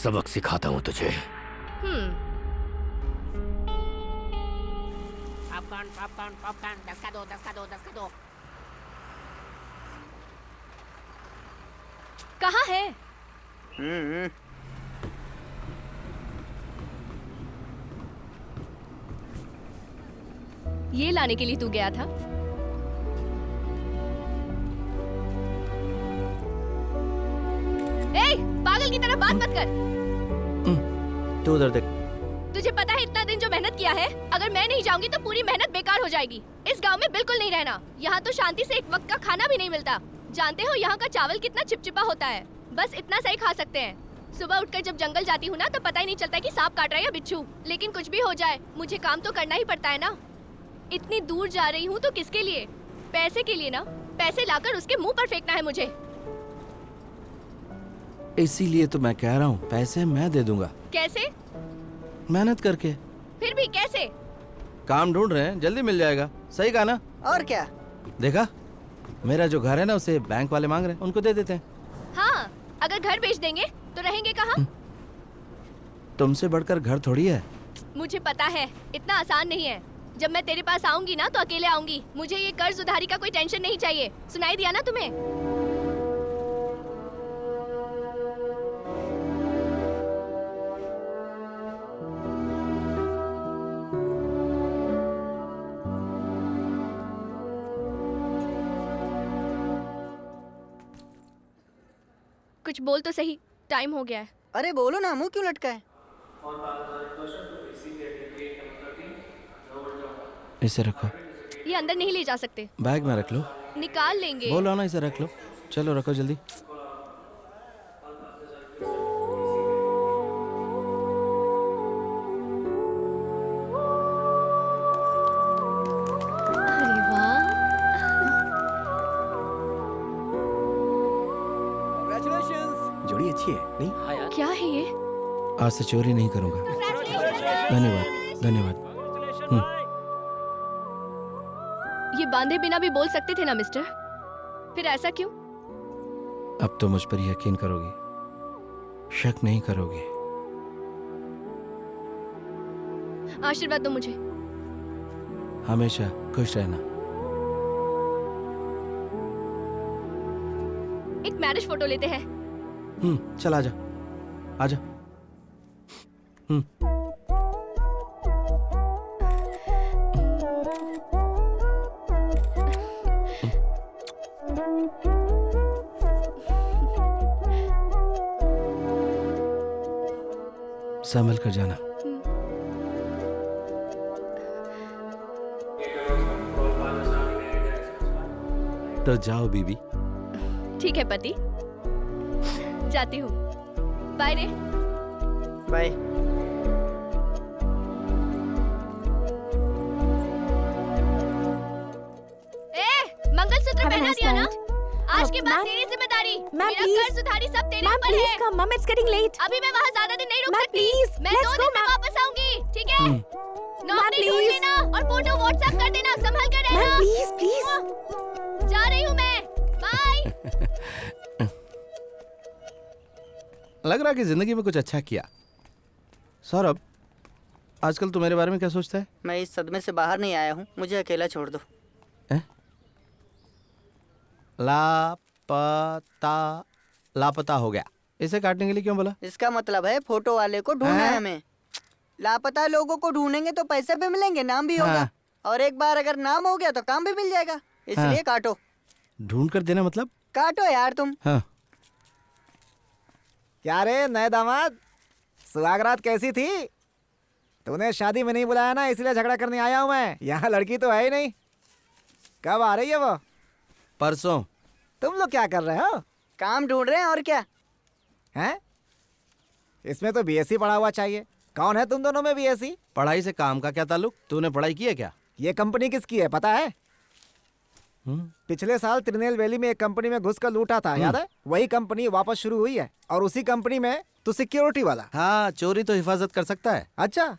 सबक सिखाता हूँ तुझे। पॉपकॉर्न 10 का दो। कहाँ है? ये लाने के लिए तू गया था? ए, पागल की तरह बात मत कर। तू उधर देख। तुझे पता है इतना दिन जो मेहनत किया है, अगर मैं नहीं जाऊंगी तो पूरी मेहनत बेकार हो जाएगी। इस गांव में बिल्कुल नहीं रहना। यहाँ तो शांति से एक वक्त का खाना भी नहीं मिलता। जानते हो यहाँ का चावल कितना चिपचिपा होता है? बस इतना सही खा सकते हैं। सुबह उठकर जब जंगल जाती हूँ ना, तो पता ही नहीं चलता कि सांप काट रहा है या बिच्छू। लेकिन कुछ भी हो जाए, मुझे काम तो करना ही पड़ता है ना। इतनी दूर जा रही हूँ तो किसके लिए? पैसे के लिए ना। पैसे लाकर उसके मुंह पर फेंकना है मुझे। इसीलिए तो मैं कह रहा हूँ, पैसे मैं दे दूंगा। कैसे? मेहनत करके। फिर भी कैसे? काम ढूंढ रहे हैं, जल्दी मिल जाएगा। सही कहा ना? और क्या? देखा, मेरा जो घर है ना, उसे बैंक वाले मांग रहे हैं, उनको दे देते हैं। हाँ, अगर घर बेच देंगे तो रहेंगे कहाँ? तुमसे बढ़कर घर थोड़ी है। मुझे पता है, इतना आसान नहीं है। जब मैं तेरे पास आऊंगी ना तो अकेले आऊंगी। मुझे ये कर्ज उधारी का कोई टेंशन नहीं चाहिए। सुनाई दिया ना तुम्हें? कुछ बोल तो सही, टाइम हो गया है। अरे बोलो ना, मुंह क्यों लटका है? इसे रखो। ये अंदर नहीं ले जा सकते। बैग में रख लो। निकाल लेंगे। बोलो ना, इसे रख लो। चलो रखो जल्दी। अरे वाह, जोड़ी अच्छी है नहीं? क्या है ये? आज से चोरी नहीं करूंगा। धन्यवाद धन्यवाद। ये बांधे बिना भी बोल सकते थे ना मिस्टर। फिर ऐसा क्यों? अब तो मुझ पर यकीन करोगी, शक नहीं करोगी। आशीर्वाद दो मुझे। हमेशा खुश रहना। एक मैरिज फोटो लेते हैं। चल आजा आजा। संभल कर जाना। तो जाओ बीबी। ठीक है पति, जाती हूँ। बाय रे। बाय। मंगलसूत्र पहना दिया ना? आज के बाद तेरी जिम्मेदारी। मेरा कर्ज उधारी सब तेरे ऊपर है। मम, इट्स गेटिंग लेट। अभी मैं वहाँ ज्यादा दिन नहीं रुक सकती। प्लीज, मैं 2 दिन में वापस आऊंगी, ठीक है? नौकरी ढूंढ लेना और फोटो व्हाट्सएप कर देना। संभल कर रहना। Please please. जा रही हूँ मैं। बाय। लग रहा कि जिंदगी में कुछ अच्छा किया। सौरभ, आजकल तू मेरे बारे में क्या सोचता है? मैं इस सदमे से बाहर नहीं आया हूँ, मुझे अकेला छोड़ दो। लापता हो गया। इसे काटने के लिए क्यों बोला? इसका मतलब है फोटो वाले को ढूंढना है हमें। लापता लोगों को ढूंढेंगे तो पैसे भी मिलेंगे, नाम भी होगा। और एक बार अगर नाम हो गया तो काम भी मिल जाएगा, इसलिए काटो। ढूंढ कर देना मतलब? काटो यार तुम। हाँ। क्या रे नए दामाद, सुहागरात कैसी थी? तूने शादी में नहीं बुलाया ना, इसलिए झगड़ा करने आया हूँ मैं। यहाँ लड़की तो है ही नहीं। कब आ रही है वो? परसों। तुम लोग क्या कर रहे हो? काम ढूंढ रहे हैं और क्या हैं? इसमें तो बीएससी पढ़ा हुआ चाहिए। कौन है तुम दोनों में बीएससी? पढ़ाई से काम का क्या ताल्लुक? तूने पढ़ाई की है क्या? ये कंपनी किसकी है पता है? पिछले साल त्रिनेलवेली में एक कंपनी में घुस कर लूटा था, याद है? वही कंपनी वापस शुरू हुई है और उसी कंपनी में तू सिक्योरिटी वाला। हाँ, चोरी तो हिफाजत कर सकता है। अच्छा,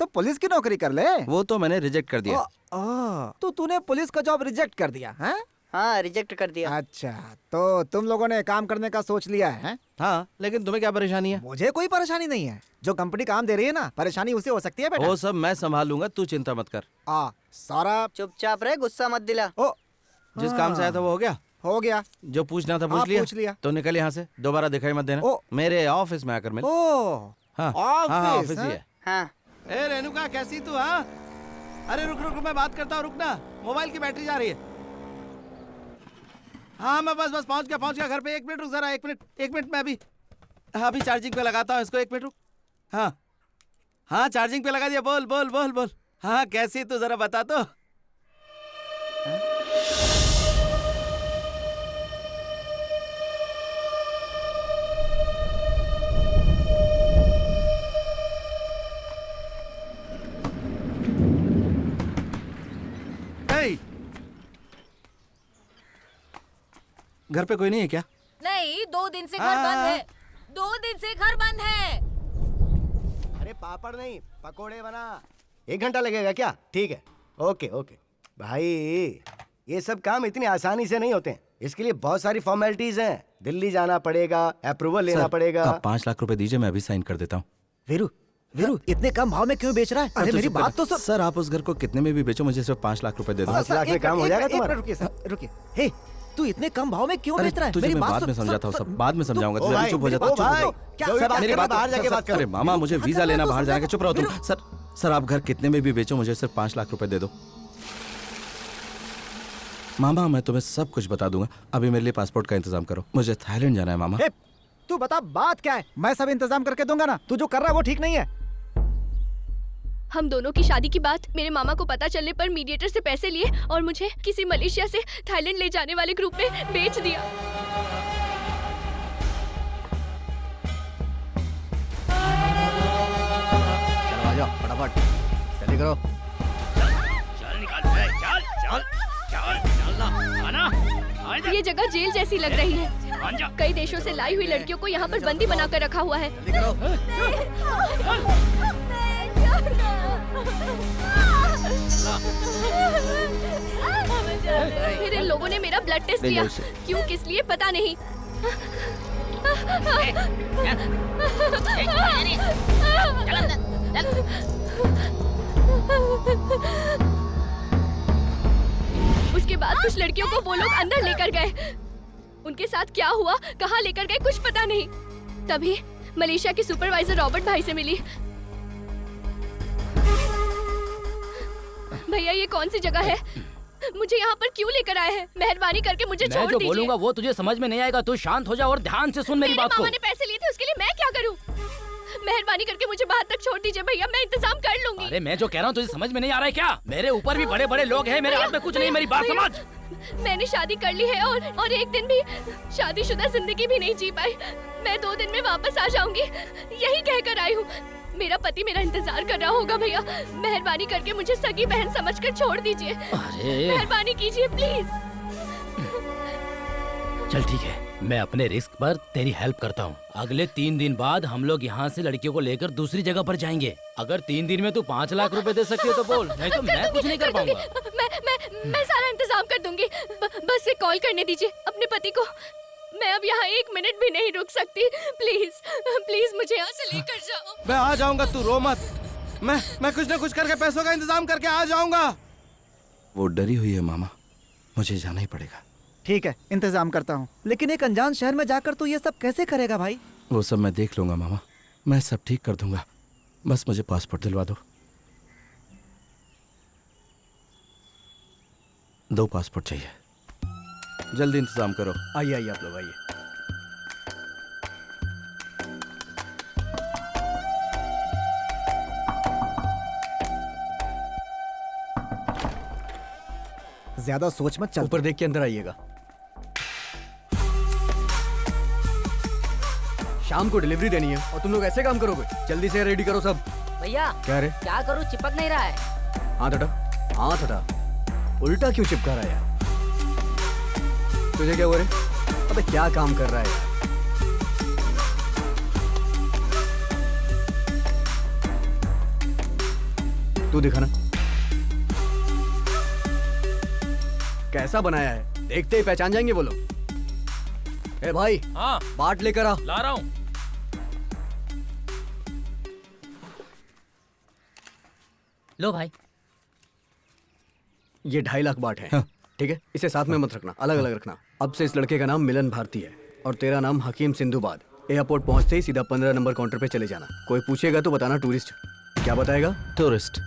तो पुलिस की नौकरी कर ले। वो तो मैंने रिजेक्ट कर दिया। तो तूने पुलिस का जॉब रिजेक्ट कर दिया है? हाँ, रिजेक्ट कर दिया। अच्छा, तो तुम लोगों ने काम करने का सोच लिया है? हाँ, लेकिन तुम्हें क्या परेशानी है? मुझे कोई परेशानी नहीं है। जो कंपनी काम दे रही है ना, परेशानी उसे हो सकती है बेटा। वो सब मैं संभालूंगा, तू चिंता मत कर। सारा चुपचाप रहे, गुस्सा मत दिला। जिस काम से आया था वो हो गया? हो गया। जो पूछना था पूछ लिया? तो निकल यहाँ से, दोबारा दिखाई मत देना। मेरे ऑफिस में आकर मिल। ऑफिस ही है। हाँ। ए रेणुका, कैसी तू? हाँ, अरे रुक रुक, मैं बात करता हूँ, रुकना। मोबाइल की बैटरी जा रही है। हाँ, मैं बस पहुंच गया घर पे। 1 मिनट रुक जरा, 1 मिनट मैं अभी चार्जिंग पे लगाता हूँ इसको। 1 मिनट रुक। हाँ, चार्जिंग पे लगा दिया। बोल। हाँ, कैसी तू जरा बता तो। घर पे कोई नहीं है क्या? नहीं, 2 दिन से घर बंद है। 2 दिन से घर बंद है। अरे पापड़ नहीं, पकोड़े बना। 1 घंटा लगेगा क्या? ठीक है, ओके भाई। ये सब काम इतनी आसानी से नहीं होते हैं। इसके लिए बहुत सारी फॉर्मेलिटीज हैं। दिल्ली जाना पड़ेगा, अप्रूवल लेना पड़ेगा। आप 5 लाख रुपए दीजिए, मैं अभी साइन कर देता हूँ। वीरू, इतने कम भाव में क्यों बेच रहा है? अरे मेरी बात तो सर, आप उस घर को कितने में भी बेचो, मुझे सिर्फ 5 लाख रुपए दे दो। 5 लाख में काम हो जाएगा तुम्हारा। रुकिए। हे, तू इतने कम भाव में क्यों बेच रहा है? तुझे मैं बाद में समझाता हूँ, सब बाद में समझाऊंगा। तुझे अभी चुप हो जाता। मेरी बात बाहर जाके बात कर। अरे मामा, मुझे वीजा लेना, बाहर जाके। चुप रहो तुम। सर, आप घर कितने में भी बेचो, मुझे सिर्फ 5 लाख रुपए दे दो। मामा, मैं तुम्हें सब कुछ बता दूंगा। अभी मेरे लिए पासपोर्ट का इंतजाम करो, मुझे थाईलैंड जाना है। मामा, तू बता बात क्या है? मैं सब इंतजाम करके दूंगा ना। तू जो कर रहा है वो ठीक नहीं है। हम दोनों की शादी की बात मेरे मामा को पता चलने पर मीडिएटर से पैसे लिए और मुझे किसी मलेशिया से थाईलैंड ले जाने वाले ग्रुप में बेच दिया। चलो आ जाओ, फटाफट जल्दी करो। चल निकाल, चल ये जगह जेल जैसी लग रही है। कई देशों से लाई हुई लड़कियों को यहाँ पर बंदी बनाकर रखा हुआ है। फिर इन लोगों ने मेरा ब्लड टेस्ट किया। क्यों, किस लिए पता नहीं। उसके बाद कुछ लड़कियों को वो लोग अंदर लेकर गए। उनके साथ क्या हुआ, कहाँ लेकर गए, कुछ पता नहीं। तभी मलेशिया के सुपरवाइजर रॉबर्ट भाई से मिली। भैया, ये कौन सी जगह है? मुझे यहाँ पर क्यों लेकर आए हैं? मेहरबानी करके मुझे छोड़ दीजिए। मैं जो बोलूंगा वो तुझे समझ में नहीं आएगा। तू शांत हो जा और ध्यान से सुन मेरी बात को। मामा ने पैसे लिए थे, उसके लिए मैं क्या करूँ? मेहरबानी करके मुझे बाहर तक छोड़ दीजिए भैया, मैं इंतजाम कर लूंगी। अरे मैं जो कह रहा हूँ तुझे समझ में नहीं आ रहा है क्या? मेरे ऊपर भी बड़े बड़े लोग हैं, मेरे हाथ में कुछ नहीं। मेरी बात समझ। मैंने शादी कर ली है और एक दिन भी शादीशुदा जिंदगी भी नहीं जी पाई। मैं 2 दिन में वापस आ जाऊंगी, यही कहकर आई हूँ। मेरा पति मेरा इंतजार कर रहा होगा भैया। मेहरबानी करके मुझे सगी बहन समझकर छोड़ दीजिए। मेहरबानी कीजिए प्लीज। चल ठीक है, मैं अपने रिस्क पर तेरी हेल्प करता हूँ। अगले 3 दिन बाद हम लोग यहाँ से लड़कियों को लेकर दूसरी जगह पर जाएंगे। अगर 3 दिन में तू 5 लाख रुपए दे सकती है तो बोल, नहीं तो मैं कुछ नहीं कर पाऊंगा। मैं सारा इंतजाम कर दूंगी। बस एक कॉल करने दीजिए अपने पति को। मैं अब यहाँ 1 मिनट भी नहीं रुक सकती। प्लीज मुझे यहाँ से लेकर जाओ। मैं आ जाऊंगा, तू रो मत। मैं कुछ न कुछ करके पैसों का इंतजाम करके आ जाऊंगा। वो डरी हुई है मामा, मुझे जाना ही पड़ेगा। ठीक है, इंतजाम करता हूँ। लेकिन एक अनजान शहर में जाकर तू ये सब कैसे करेगा भाई? वो सब मैं देख लूंगा मामा, मैं सब ठीक कर दूंगा। बस मुझे पासपोर्ट दिलवा दो। 2 पासपोर्ट चाहिए, जल्दी इंतजाम करो। आइए आइए आप लोग आइए। ज्यादा सोच मत, चल। ऊपर देख के अंदर आइएगा। शाम को डिलीवरी देनी है और तुम लोग ऐसे काम करोगे? जल्दी से रेडी करो सब। भैया क्या रे? क्या करूँ, चिपक नहीं रहा है। हाथ हटा, हाथ हटा। उल्टा क्यों चिपका रहा है यार? तुझे क्या हुआ रे? अबे क्या काम कर रहा है यार? तू दिखाना कैसा बनाया है, देखते ही पहचान जाएंगे वो लोग। ए भाई, हाँ बाट लेकर आ। ला रहा हूँ। लो भाई, ये 2.5 लाख बाट है। ठीक है, इसे साथ में मत रखना, अलग अलग रखना। अब से इस लड़के का नाम मिलन भारती है और तेरा नाम हकीम सिंधुबाद। एयरपोर्ट पहुंचते ही सीधा 15 नंबर काउंटर पे चले जाना। कोई पूछेगा तो बताना टूरिस्ट। क्या बताएगा? टूरिस्ट।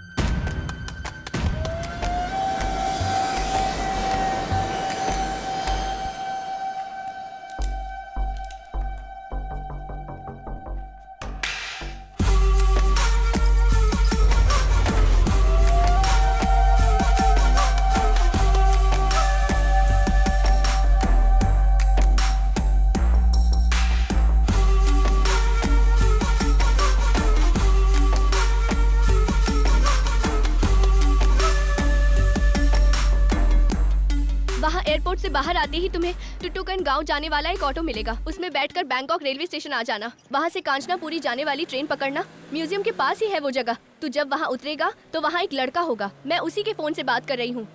एयरपोर्ट से बाहर आते ही तुम्हें टुटुकन गांव जाने वाला एक ऑटो मिलेगा। उसमें बैठकर बैंकॉक रेलवे स्टेशन आ जाना। वहां से कांचनापुरी जाने वाली ट्रेन पकड़ना। म्यूजियम के पास ही है वो जगह। तू जब वहां उतरेगा तो वहां एक लड़का होगा, मैं उसी के फोन से बात कर रही हूँ।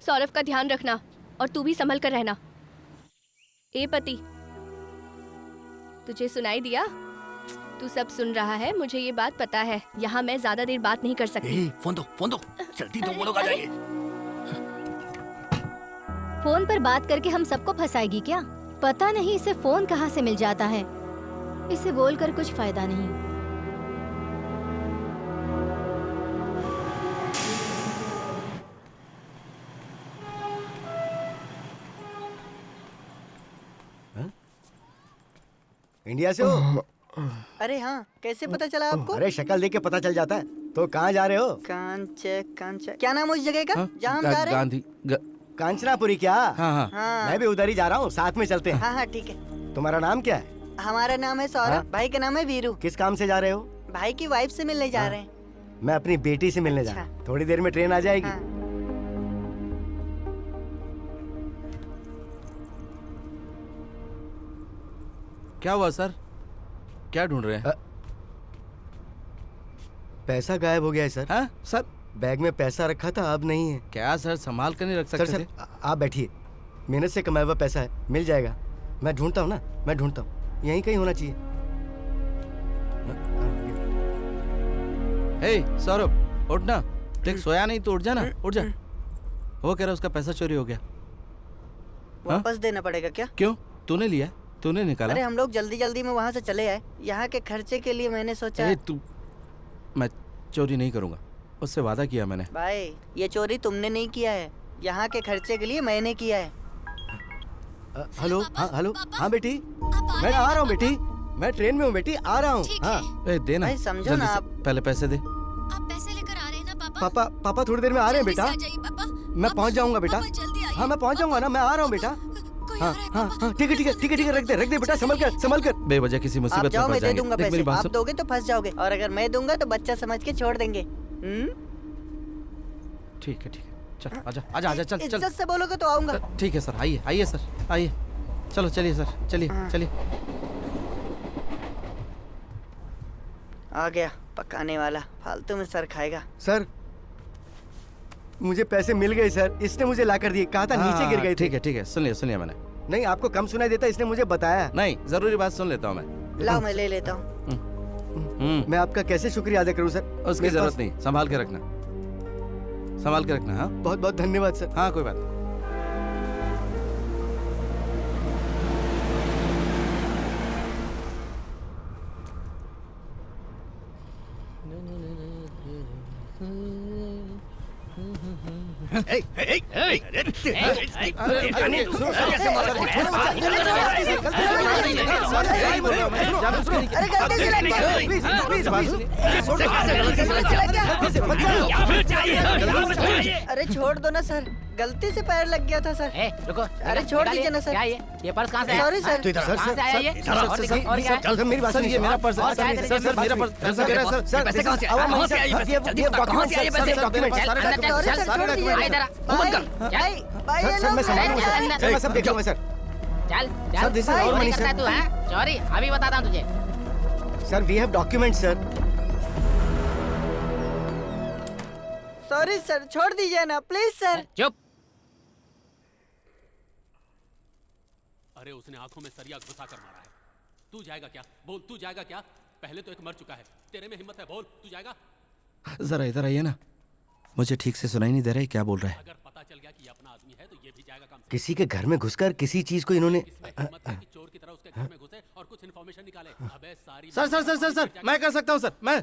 सौरभ का ध्यान रखना और तू भी संभल कर रहना। ए पति, तुझे सुनाई दिया? तू सब सुन रहा है, मुझे ये बात पता है। यहाँ मैं ज्यादा देर बात नहीं कर सकती। फोन दो, जल्दी तुम वो लोग आ जाइए। फोन पर बात करके हम सबको फंसाएगी क्या? पता नहीं इसे फोन कहाँ से मिल जाता है। इसे बोलकर कुछ फायदा नहीं। इंडिया से हो? अरे हाँ, कैसे पता चला आपको? अरे शक्ल देख के पता चल जाता है। तो कहाँ जा रहे हो? कांच क्या नाम है उस जगह का जहाँ हम जा रहे हैं? गांधी कांचनापुरी। क्या? हाँ। मैं भी उधर ही जा रहा हूँ, साथ में चलते हैं। हाँ ठीक है। तुम्हारा नाम क्या है? हमारा नाम है सौरभ। भाई का नाम है वीरू। किस काम से जा रहे हो? भाई की वाइफ से मिलने जा रहे हैं। मैं अपनी बेटी से मिलने जा रहा हूँ। थोड़ी देर में ट्रेन आ जाएगी। क्या हुआ सर? क्या ढूंढ रहे हैं? पैसा गायब हो गया है सर। हाँ सर, बैग में पैसा रखा था, अब नहीं है। क्या सर, संभाल कर नहीं रख सकते थे? आप बैठिए, मेहनत से कमाया हुआ पैसा है, मिल जाएगा। मैं ढूंढता हूँ ना, मैं ढूंढता हूँ। यहीं कहीं होना चाहिए। हे सौरभ, उठ ना। देख सोया नहीं तो उठ जा ना, उठ जा। वो कह रहा उसका पैसा चोरी हो गया। वापस देना पड़ेगा क्या? क्यों? तूने लिया? तूने निकाला? अरे हम लोग जल्दी जल्दी में वहाँ से चले आए। यहाँ के खर्चे के लिए मैंने सोचा। मैं चोरी नहीं करूँगा, उससे वादा किया मैंने। भाई ये चोरी तुमने नहीं किया है, यहाँ के खर्चे के लिए मैंने किया है। हेलो। हाँ हेलो। हाँ बेटी, मैं आ रहा हूँ बेटी, मैं ट्रेन में हूँ बेटी, आ रहा हूँ। हाँ दे ना, समझो ना आप। पहले पैसे दे। आप पैसे लेकर आ रहे हैं ना पापा? पापा थोड़ी देर में आ रहे हैं बेटा। मैं पहुँच जाऊंगा बेटा। हाँ मैं पहुँच जाऊंगा ना, मैं आ रहा हूँ बेटा। हाँ ठीक है, रख दे बेटा, संभल कर। बेवजह किसी मुसीबत में जाओ, मैं दे दूंगा पैसे। आप सुन। दोगे तो फंस जाओगे, और अगर मैं दूंगा तो बच्चा समझ के छोड़ देंगे। ठीक है, चल आजा, चल। इज्जत से बोलोगे तो आऊंगा। ठीक है सर, आइए सर, आइए। चलो चलिए सर, चलिए। आ गया पकाने वाला, फालतू में सर खाएगा। सर मुझे पैसे मिल गए सर, इसने मुझे ला कर दिए। कहा था नीचे गिर गए थे। ठीक है, सुन लिया मैंने। नहीं आपको कम सुनाई देता, इसने मुझे बताया। नहीं, जरूरी बात सुन लेता हूँ मैं। लाओ मैं ले लेता हूँ। मैं आपका कैसे शुक्रिया अदा करूँ सर? उसकी जरूरत नहीं, संभाल के रखना। हाँ, बहुत बहुत धन्यवाद सर। हाँ कोई बात नहीं। अरे छोड़ दो ना सर, गलती से पैर लग गया था सर। रुको, अरे छोड़ दीजिए ना सर। क्या ये पर्स कहाँ से आया? Sorry sir. कहाँ से आया ये? और क्या है? चल मेरी बात सर ये मेरा पर्स है। सर मेरा पर्स मेरा सर पैसे कहाँ से आए? कहाँ से आए ये पैसे? जल्दी बताओ, कहाँ से आए ये पैसे? मैं सब देख लूंगा सर। चल sir, this is our money, sir. तू है चोरी? अभी बताता हूँ तुझे। Sir we have document sir. Sorry sir, छोड़ दीजिए ना प्लीज सर। चुप। अरे उसने आंखों में सरिया घुसा कर मारा है। तू जाएगा क्या? बोल, तू जाएगा क्या? पहले तो एक मर चुका है, तेरे में हिम्मत है, बोल तू जाएगा? जरा इधर आइए ना, मुझे ठीक से सुनाई नहीं दे रहा है क्या बोल रहा है। अगर पता चल गया कि ये अपना आदमी है तो ये भी जाएगा काम से। किसी के घर में घुसकर किसी चीज को इन्होंने चोर की तरह उसके घर में घुसे और कुछ इन्फॉर्मेशन निकाले। अबे सारी sir sir sir sir sir मैं कर सकता हूँ सर। मैं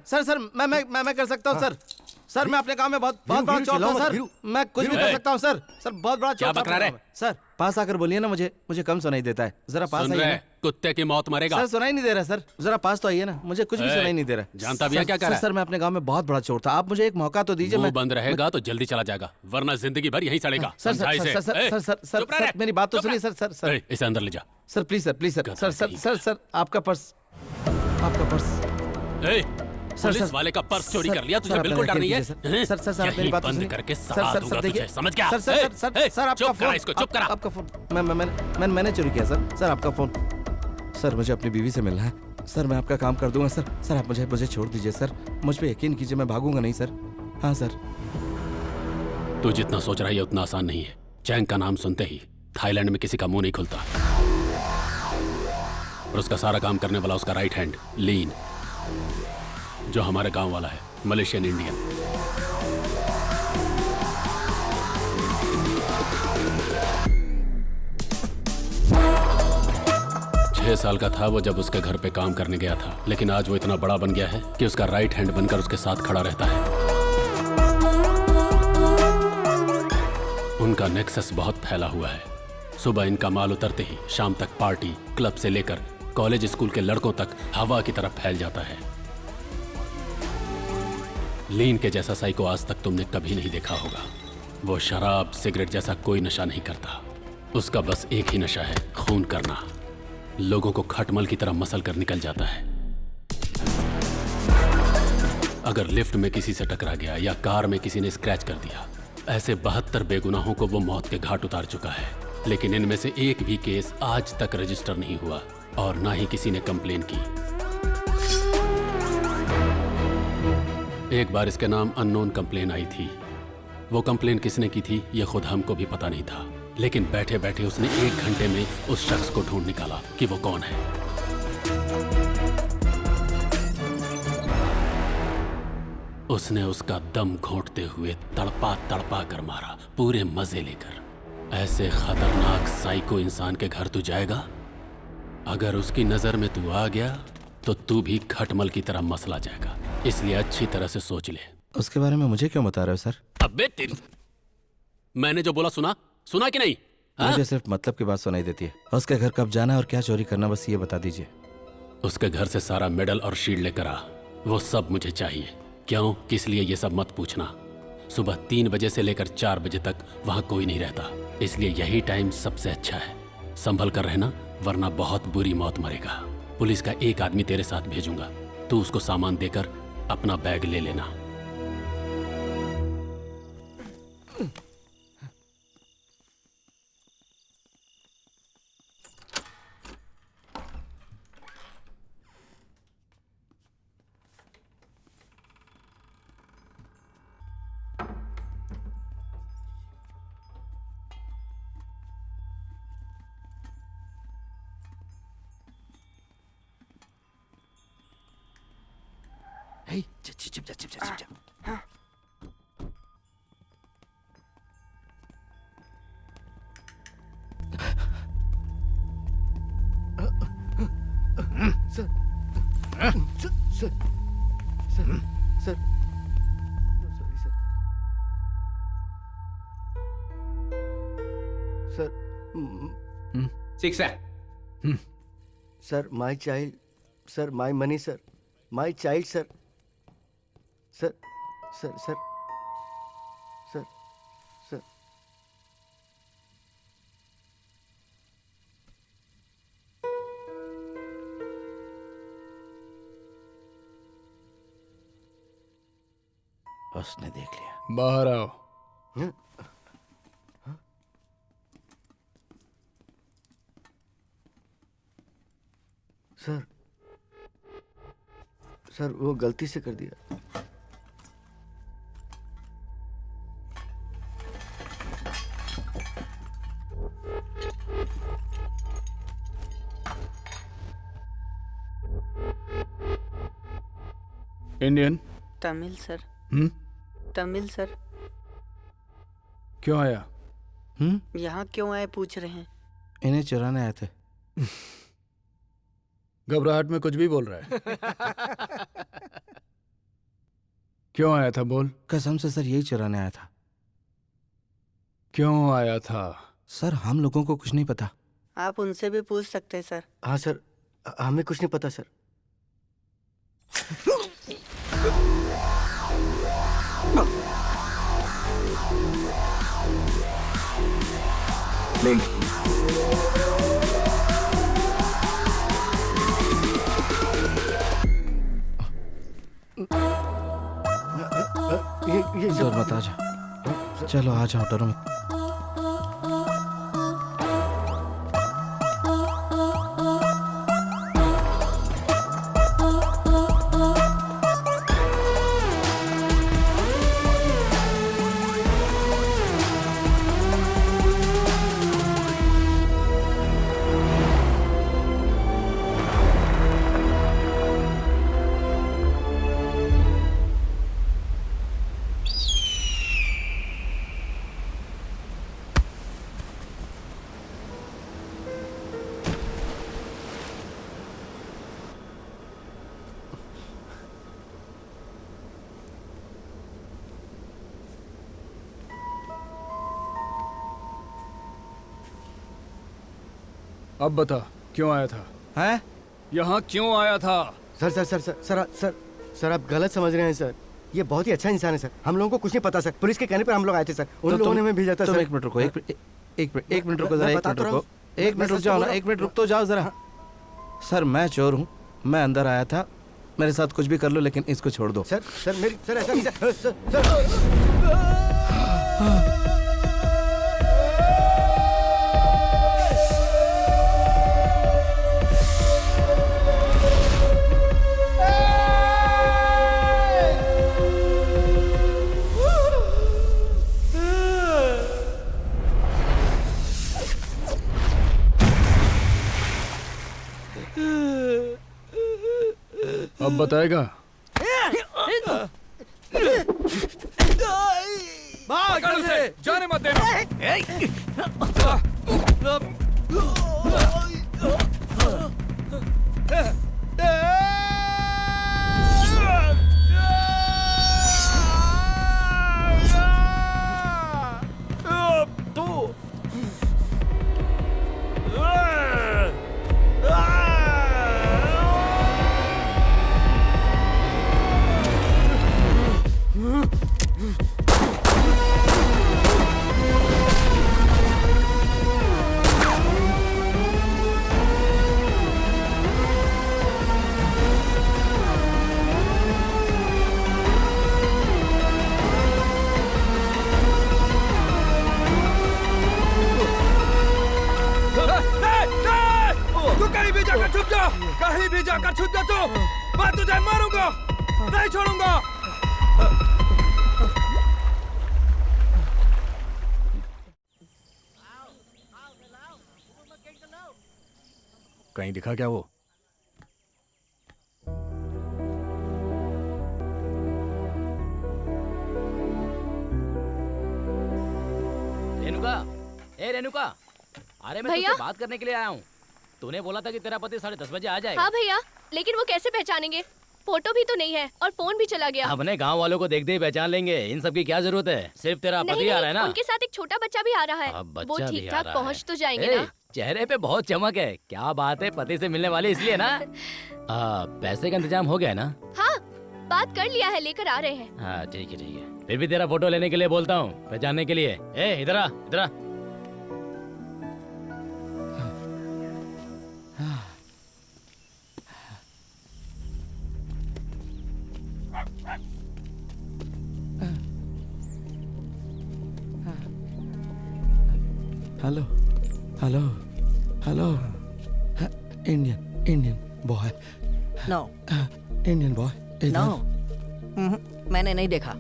कर सकता हूँ सर। मैं अपने काम में बहुत बड़ा चोर हूँ सर। मैं कुछ भी कर सकता हूँ सर। बहुत बड़ा क्या बकरा रहे? सर पास आकर बोलिए ना, मुझे कम सुनाई देता है। जरा पास आइए। कुत्ते की मौत मरेगा। सर सुनाई नहीं दे रहा सर, जरा पास तो आइए ना, मुझे कुछ भी सुनाई नहीं दे रहा। जानता भी है क्या कर रहा है? सर मैं अपने गांव में बहुत बड़ा चोर था, आप मुझे एक मौका तो दीजिए। मुंह बंद रहेगा तो जल्दी चला जाएगा, वरना जिंदगी भर यहीं सड़ेगा। सर मेरी बात तो सुनिए सर। इसे अंदर ले जा सर, प्लीज सर। आपका पर्स पुलिस वाले का पर्स चोरी कर लिया, तुझे बिल्कुल डर नहीं है? सर मेरी बात बंद करके सलाह दूंगा तुझे, समझ गया? सर आपका फोन, इसको चुप करा। आपका फोन मैंने चोरी किया सर आपका फोन। सर मुझे अपनी बीवी से मिलना है सर, मैं आपका काम कर दूंगा सर आप मुझे छोड़ दीजिए सर, मुझ पे यकीन कीजिए, मैं भागूंगा नहीं सर। हाँ सर। तू जितना सोच रहा है उतना आसान नहीं है। चैंग का नाम सुनते ही थाईलैंड में किसी का मुंह नहीं खुलता, और उसका सारा काम करने वाला उसका राइट हैंड लीन, जो हमारे गांव वाला है, मलेशियन इंडियन। छह साल का था वो जब उसके घर पे काम करने गया था, लेकिन आज वो इतना बड़ा बन गया है कि उसका राइट हैंड बनकर उसके साथ खड़ा रहता है। उनका नेक्सस बहुत फैला हुआ है। सुबह इनका माल उतरते ही शाम तक पार्टी, क्लब से लेकर कॉलेज स्कूल के लड़कों तक हवा की तरफ फैल जाता है। लीन के जैसा साइको आज तक तुमने कभी नहीं देखा होगा। वो शराब सिगरेट जैसा कोई नशा नहीं करता, उसका बस एक ही नशा है, खून करना। लोगों को खटमल की तरह मसल कर निकल जाता है। अगर लिफ्ट में किसी से टकरा गया या कार में किसी ने स्क्रैच कर दिया, ऐसे 72 बेगुनाहों को वो मौत के घाट उतार चुका है, लेकिन इनमें से एक भी केस आज तक रजिस्टर नहीं हुआ और ना ही किसी ने कंप्लेन की। एक बार इसके नाम अननोन कंप्लेन आई थी। वो कंप्लेन किसने की थी ये खुद हमको भी पता नहीं था, लेकिन बैठे बैठे उसने 1 घंटे में उस शख्स को ढूंढ निकाला कि वो कौन है। उसने उसका दम घोंटते हुए तड़पा तड़पा कर मारा, पूरे मजे लेकर। ऐसे खतरनाक साइको इंसान के घर तू जाएगा? अगर उसकी नजर में तू आ गया तो तू भी खटमल की तरह मसला जाएगा, इसलिए अच्छी तरह से सोच ले। उसके बारे में मुझे क्यों बता रहे हो सर? अबे तेरी, मैंने जो बोला सुना कि नहीं? मुझे सिर्फ मतलब की बात सुनाई देती है। उसके घर कब जाना और क्या चोरी करना, बस ये बता दीजिए। उसके घर से सारा मेडल और शील्ड लेकर आ, वो सब मुझे चाहिए। क्यों, किस लिए, ये सब मत पूछना। सुबह 3 बजे से लेकर 4 बजे तक वहां कोई नहीं रहता, इसलिए यही टाइम सबसे अच्छा है। संभल कर रहना, वरना बहुत बुरी मौत मरेगा। पुलिस का एक आदमी तेरे साथ भेजूंगा, तू उसको सामान देकर अपना बैग ले लेना। 6 है। Sir my child, sir my money, sir my child, sir sir sir sir sir sir उसने देख लिया। बाहर आओ। सर सर वो गलती से कर दिया। Indian? Tamil sir. Tamil sir. क्यों आया? यहाँ क्यों आए पूछ रहे हैं। इन्हें चुराने आए थे। घबराहट में कुछ भी बोल रहा है। क्यों आया था बोल? कसम से सर यही चुराने आया था। क्यों आया था? सर हम लोगों को कुछ नहीं पता। आप उनसे भी पूछ सकते हैं सर। हाँ सर, हमें कुछ नहीं पता सर। नहीं। ये डर मत, आ जाओ। चलो आ जाओ, डरो मत। अब बता क्यों आया था? हैं? यहाँ क्यों आया था? Sir sir sir sir sir sir sir आप गलत समझ रहे हैं सर। ये बहुत ही अच्छा इंसान है सर। हम लोगों को कुछ नहीं पता सर। पुलिस के कहने पर हम लोग आए थे सर। उन लोगों ने हमें भेजा था सर। एक मिनट रुको, एक मिनट रुको जरा, एक मिनट रुको। एक मिनट रुक जाओ ना, एक मिनट रुक तो जाओ जरा। सर मैं चोर हूँ, मैं अंदर आया था। मेरे साथ कुछ भी कर लो लेकिन इसको छोड़ दो। सर सर मेरी सर ऐसा नहीं सर। अब बताएगा? भाग उसे, जाने मत देना। कहीं भी जाकर छुप जा तो मैं तुझे मारूंगा, नहीं छोड़ूंगा। कहीं दिखा क्या वो? रेणुका, ए रेणुका, अरे मैं भैया? तुझसे बात करने के लिए आया हूँ। तूने बोला था कि तेरा पति 10:30 बजे आ जाएगा। हाँ भैया, लेकिन वो कैसे पहचानेंगे? फोटो भी तो नहीं है और फोन भी चला गया। अपने गांव वालों को देखते ही पहचान लेंगे, इन सब की क्या जरूरत है? सिर्फ तेरा नहीं, पति आ रहा है ना? उनके साथ एक छोटा बच्चा भी आ रहा है। अब वो बच्चा भी ठीक आ ठाक रहा पहुंच है। तो जाएंगे ए, ना। चेहरे पे बहुत चमक है। क्या बात है, पति से मिलने वाली इसलिए ना? पैसे का इंतजाम हो गया है ना? हाँ, बात कर लिया है, लेकर आ रहे हैं। हाँ ठीक है ठीक है। फिर भी तेरा फोटो लेने के लिए बोलता हूँ, पहचानने के लिए। ए इधर आ, इधर आ। Hello hello hello. Indian boy. No Indian boy. No, मैंने नहीं देखा।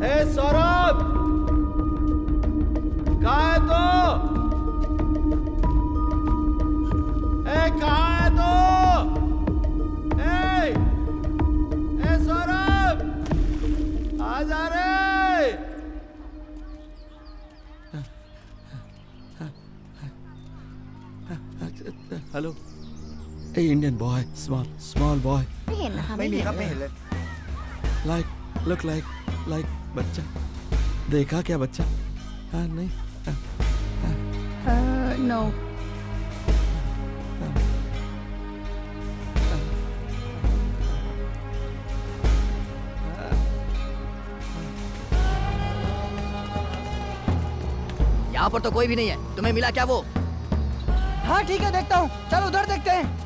ए सौरभ, कहाँ है तू? ए कहाँ है तू? ए सौरभ, आ जा रे। हेलो। ए Indian boy, small boy. Like बच्चा। देखा क्या बच्चा? हाँ नहीं। नो। यहाँ पर तो कोई भी नहीं है। तुम्हें मिला क्या वो? हाँ ठीक है, देखता हूँ। चलो उधर देखते हैं।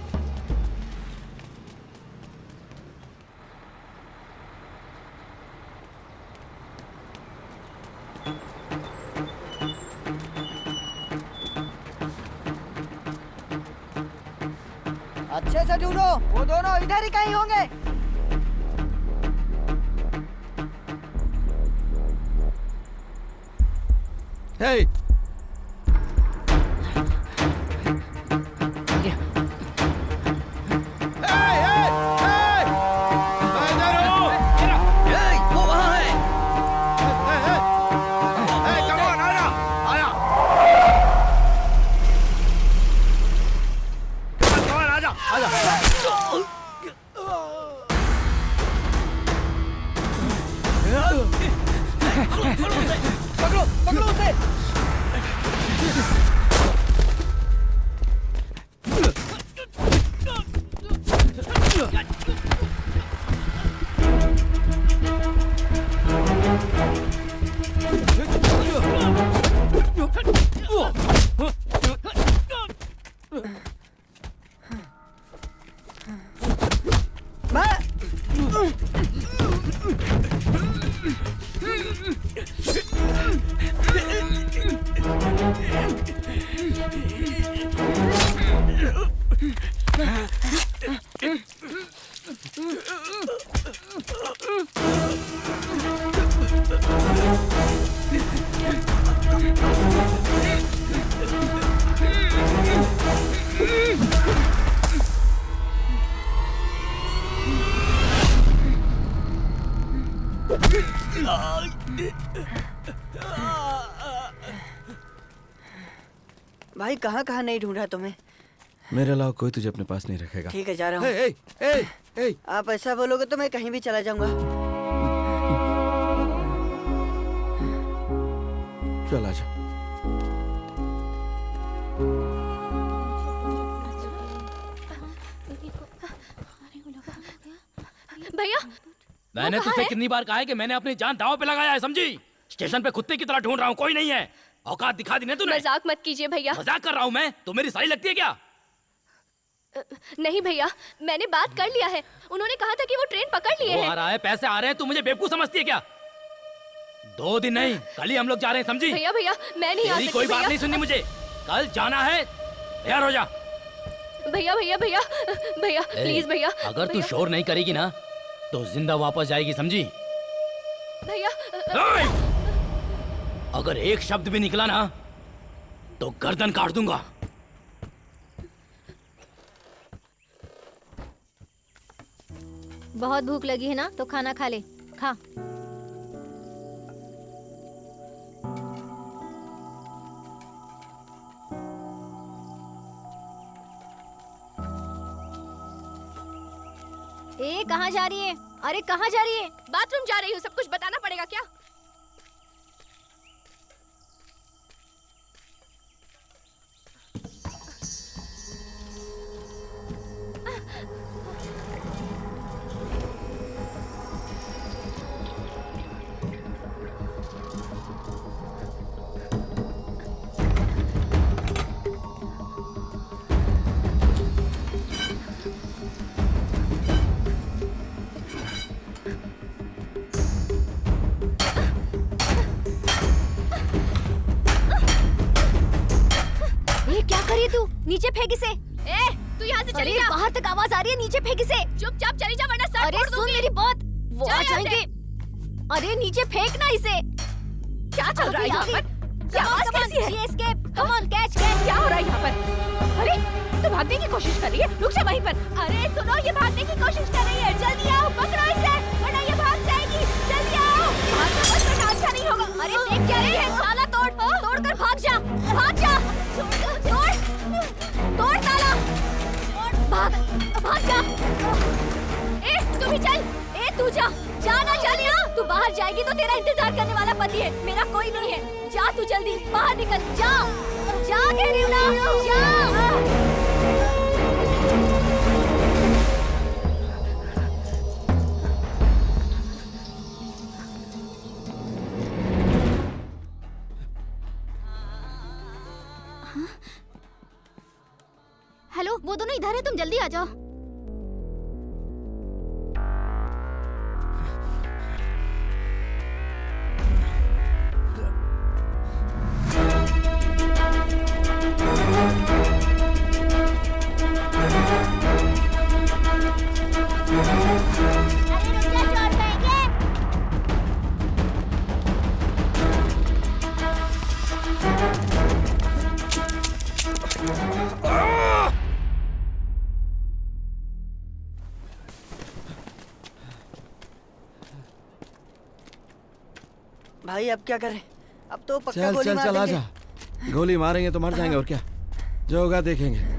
अच्छे से ढूंढो, वो दोनों इधर ही कहीं होंगे। Hey! पकड़ो उसे। भाई कहाँ कहाँ नहीं ढूंढा तुम्हें? मेरे अलावा कोई तुझे अपने पास नहीं रखेगा। ठीक है, जा रहा हूँ। ए, ए, ए, ए। आप ऐसा बोलोगे तो मैं कहीं भी चला जाऊंगा। चल आजा। भैया, मैंने तुझसे कितनी बार कहा है कि मैंने अपनी जान दांव पे लगाया है, समझी? स्टेशन पे कुत्ते की तरह ढूंढ रहा हूँ, कोई नहीं है। औकात दिखा दी ना तूने। मजाक मत कीजिए भैया। मजाक कर रहा हूँ मैं? तो मेरी साली लगती है क्या? नहीं भैया, मैंने बात कर लिया है। उन्होंने कहा था कि वो ट्रेन पकड़ लिए हैं। आ रहा है, पैसे आ रहे हैं, तू मुझे बेवकूफ समझती है क्या? 2 दिन नहीं, कल ही हम लोग जा रहे हैं, समझी? भैया भैया, मैं नहीं आ सकती। कोई बात नहीं सुननी मुझे। कल जाना है, तैयार हो जा। भैया भैया भैया भैया प्लीज भैया। अगर तू शोर नहीं करेगी ना तो जिंदा वापस जाएगी, समझी? भैया अगर एक शब्द भी निकला ना तो गर्दन काट दूंगा। बहुत भूख लगी है ना, तो खाना खा ले। खा। ए कहाँ जा रही है? अरे कहाँ जा रही है? बाथरूम जा रही हूँ, सब कुछ बताना पड़ेगा क्या? तू नीचे फेंक इसे। तू यहाँ से चली जा। बाहर तक आवाज आ रही है, नीचे फेंक इसे। चुपचाप चली जा वरना सर अरे फोड़ सुन दूंगी। मेरी बात, वो आ जाएंगे। अरे नीचे फेंक ना इसे। क्या चल रहा है यहाँ पर? क्या आवाज कैसी है? Escape, come on catch catch. क्या हो रहा है यहाँ पर? अरे तो भागने की कोशिश कर रही है, रुक जा वहीं पर। अरे सुनो, ये भागने की कोशिश कर रही है, जल्दी आओ, पकड़ो इसे वरना ये भाग जाएगी। जल्दी आओ, भागना मत वरना अच्छा नहीं होगा। अरे देख क्या रही है? ताला तोड़, तोड़कर भाग जा, भाग जा। तोड़ ताला, भाग भाग जा। तू भी चल। तू जा, जाना जानिया। तू बाहर जाएगी तो तेरा इंतजार करने वाला पति है, मेरा कोई नहीं है। जा तू जल्दी बाहर निकल, जा जा कह रही हूँ ना, जा। हेलो, वो दोनों इधर है, तुम जल्दी आ जाओ। भाई अब क्या करें? अब तो पक्का चल गोली चल मार चल देंगे। आजा, गोली मारेंगे तो मर जाएंगे और क्या, जो होगा देखेंगे।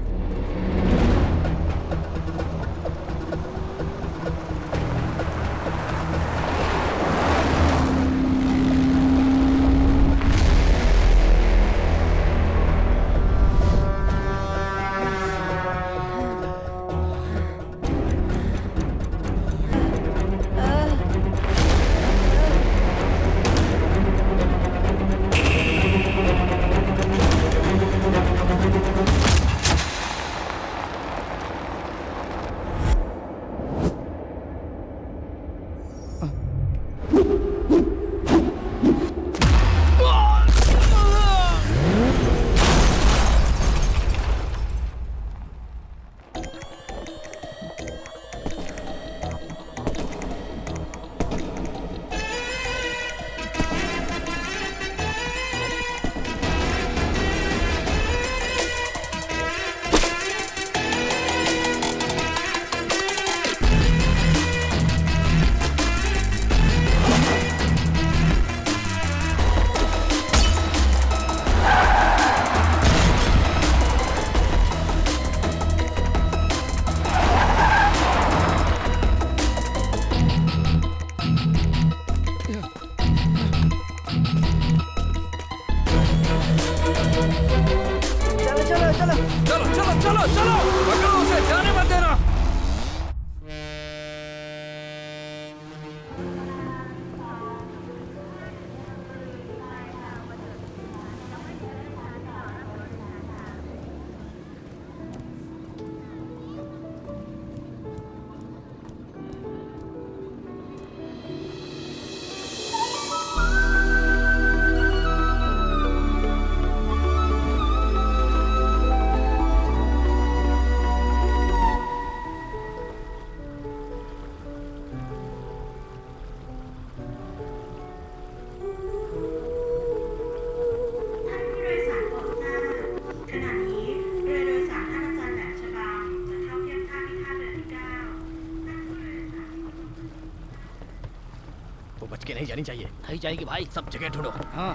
वो बच के नहीं जानी चाहिए। नहीं जाएगी भाई, सब जगह ढूंढो। हाँ।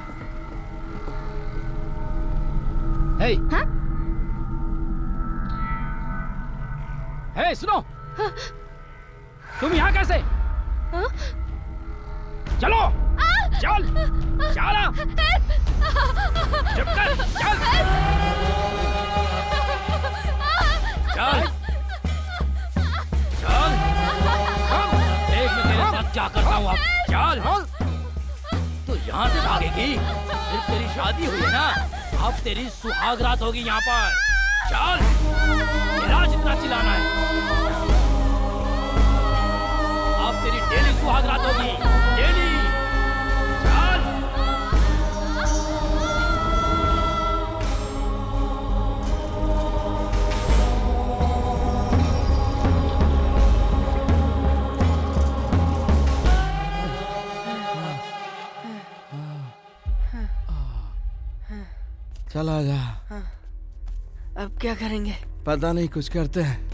हे, हाँ? हे सुनो। तुम यहाँ कैसे? चलो चल चल चुप कर चल चल चल देख मैं तेरे साथ क्या करता हूँ अब। चल तू यहाँ से भागेगी? सिर्फ तेरी शादी हुई है ना, अब तेरी सुहाग रात होगी यहाँ पर। चल तेरा जितना चिल्लाना है, अब तेरी डेली सुहाग रात होगी, डेली। चल आजा। अब क्या करेंगे? पता नहीं, कुछ करते हैं।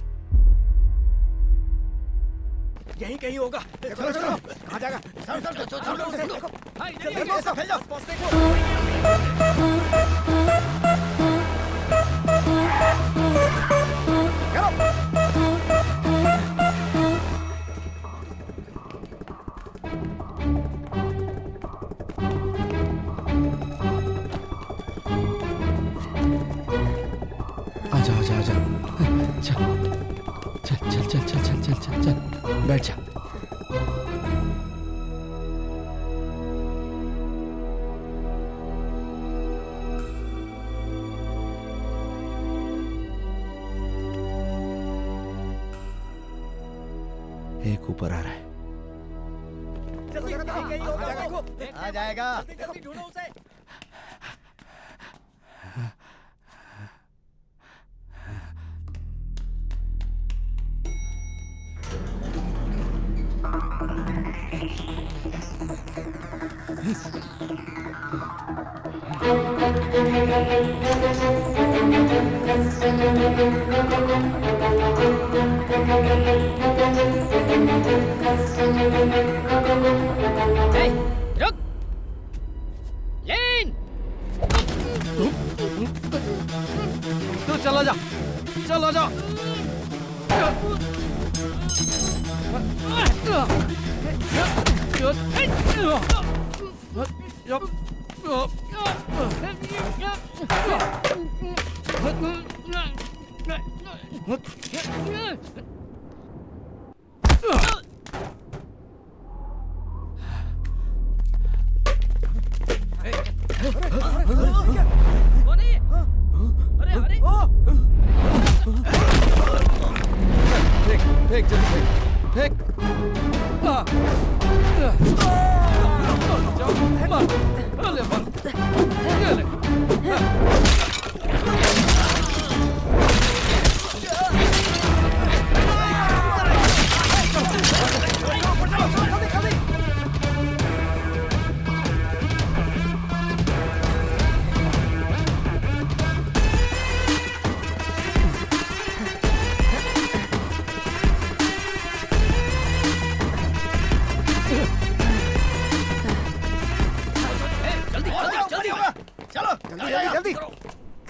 यहीं कहीं होगा। चलो चलो आ जाएगा। आजा आजा आजा। चल चल चल चल चल चल चल चल बैठ जा। एक ऊपर आ रहा है। आ जाएगा। ढूंढो उसे। रुक लेन। तू चला जा, चला जा। फेंक जल्दी फेंक जल्दी।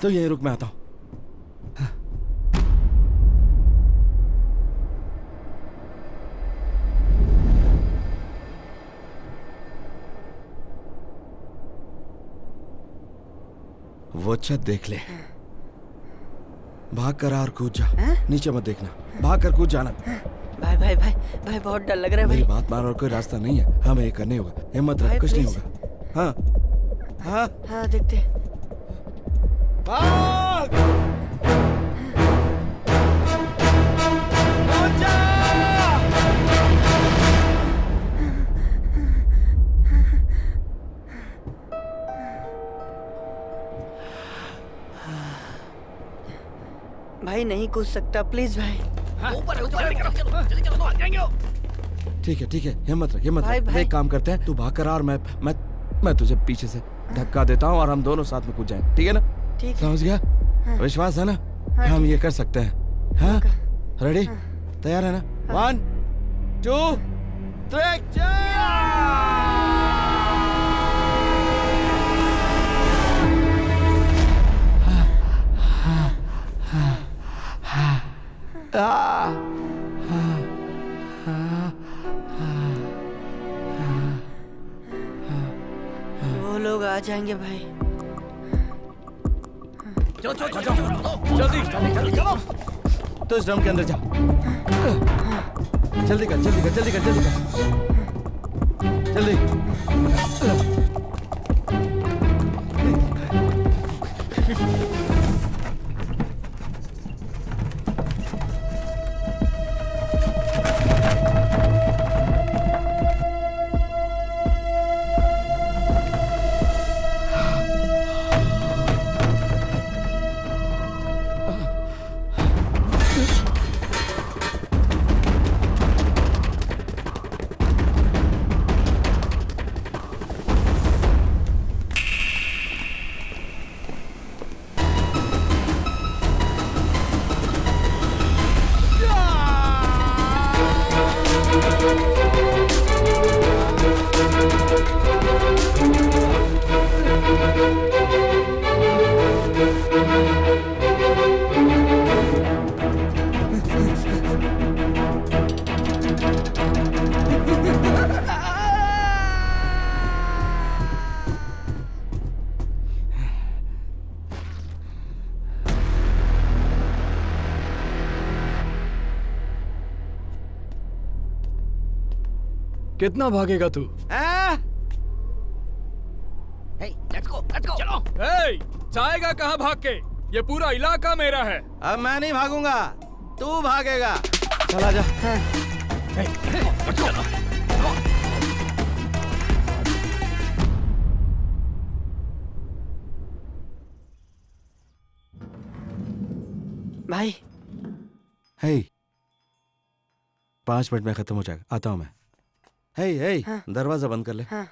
तो यही रुक, मैं आता हूँ। वो छत देख ले, भाग कर आ और कूद जा। नीचे मत देखना, भाग कर कूद जाना। भाई भाई भाई भाई बहुत डर लग रहा है भाई। मेरी बात मान और कोई रास्ता नहीं है, हमें ये करने होगा। हिम्मत रख, कुछ नहीं होगा। हाँ हाँ हाँ देखते। भाग। भाई नहीं कूद सकता, प्लीज भाई। ठीक है, हिम्मत रख, हिम्मत भाई, रख। भाई। एक काम करते हैं, तू भाग कर आ और मैं तुझे पीछे से धक्का देता हूँ और हम दोनों साथ में कूद जाएं, ठीक है ना? ठीक है। समझ गया? हाँ। विश्वास है ना? हाँ, हम ये कर सकते हैं। हाँ, रेडी? तैयार है ना? 1 2 3 जाएंगे भाई। चलो चलो चलो जल्दी जल्दी चलो। तो इस ड्रम के अंदर जा। जल्दी कर जल्दी कर जल्दी कर जल्दी कर जल्दी। कितना भागेगा तू? लेट्स गो चलो। जाएगा कहाँ भाग के? ये पूरा इलाका मेरा है। अब मैं नहीं भागूंगा, तू भागेगा। चला जा। भाई हे 5 मिनट में खत्म हो जाएगा, आता हूं मैं। हे दरवाजा बंद कर ले। हाँ।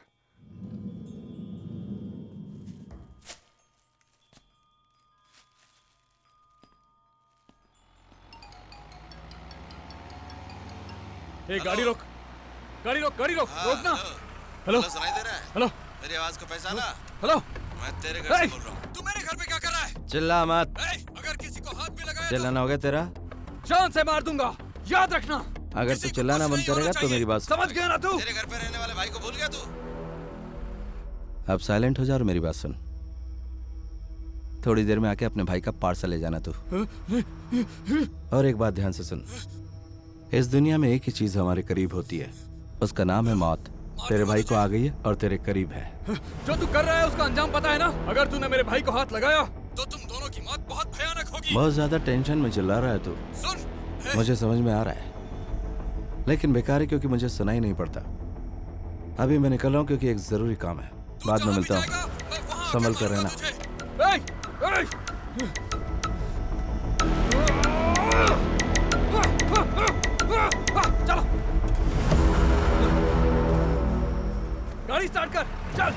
गाड़ी रोक गाड़ी रोक गाड़ी रोक रोकना। हेलो सुनाई दे रहा है? हेलो मेरी आवाज को पहचाना? हेलो मैं तेरे घर से बोल रहा हूँ। तू मेरे घर पे क्या कर रहा है? चिल्ला मत। अगर किसी को हाथ भी लगाया चिल्लाना हो गया तेरा? जान से मार दूंगा, याद रखना। अगर तू चिल्लाना बंद करेगा तो मेरी बात समझ गया ना तू? तेरे घर पे रहने वाले भाई को भूल गया तू? अब साइलेंट हो जा और मेरी बात सुन। थोड़ी देर में आके अपने भाई का पार्सल ले जाना तू। और एक बात ध्यान से सुन, इस दुनिया में एक ही चीज हमारे करीब होती है, उसका नाम है मौत। तेरे भाई को आ गई है और तेरे करीब है। जो तू कर रहा है उसका अंजाम पता है ना? अगर तूने मेरे भाई को हाथ लगाया तो तुम दोनों की मौत बहुत भयानक होगी। बहुत ज्यादा टेंशन में चिल्ला रहा है तू। सुन, मुझे समझ में आ रहा है, लेकिन बेकार है क्योंकि मुझे सुनाई नहीं पड़ता। अभी मैं निकल रहा हूँ क्योंकि एक जरूरी काम है। बाद में मिलता हूँ, संभल कर रहना। चलो गाड़ी स्टार्ट कर, चल।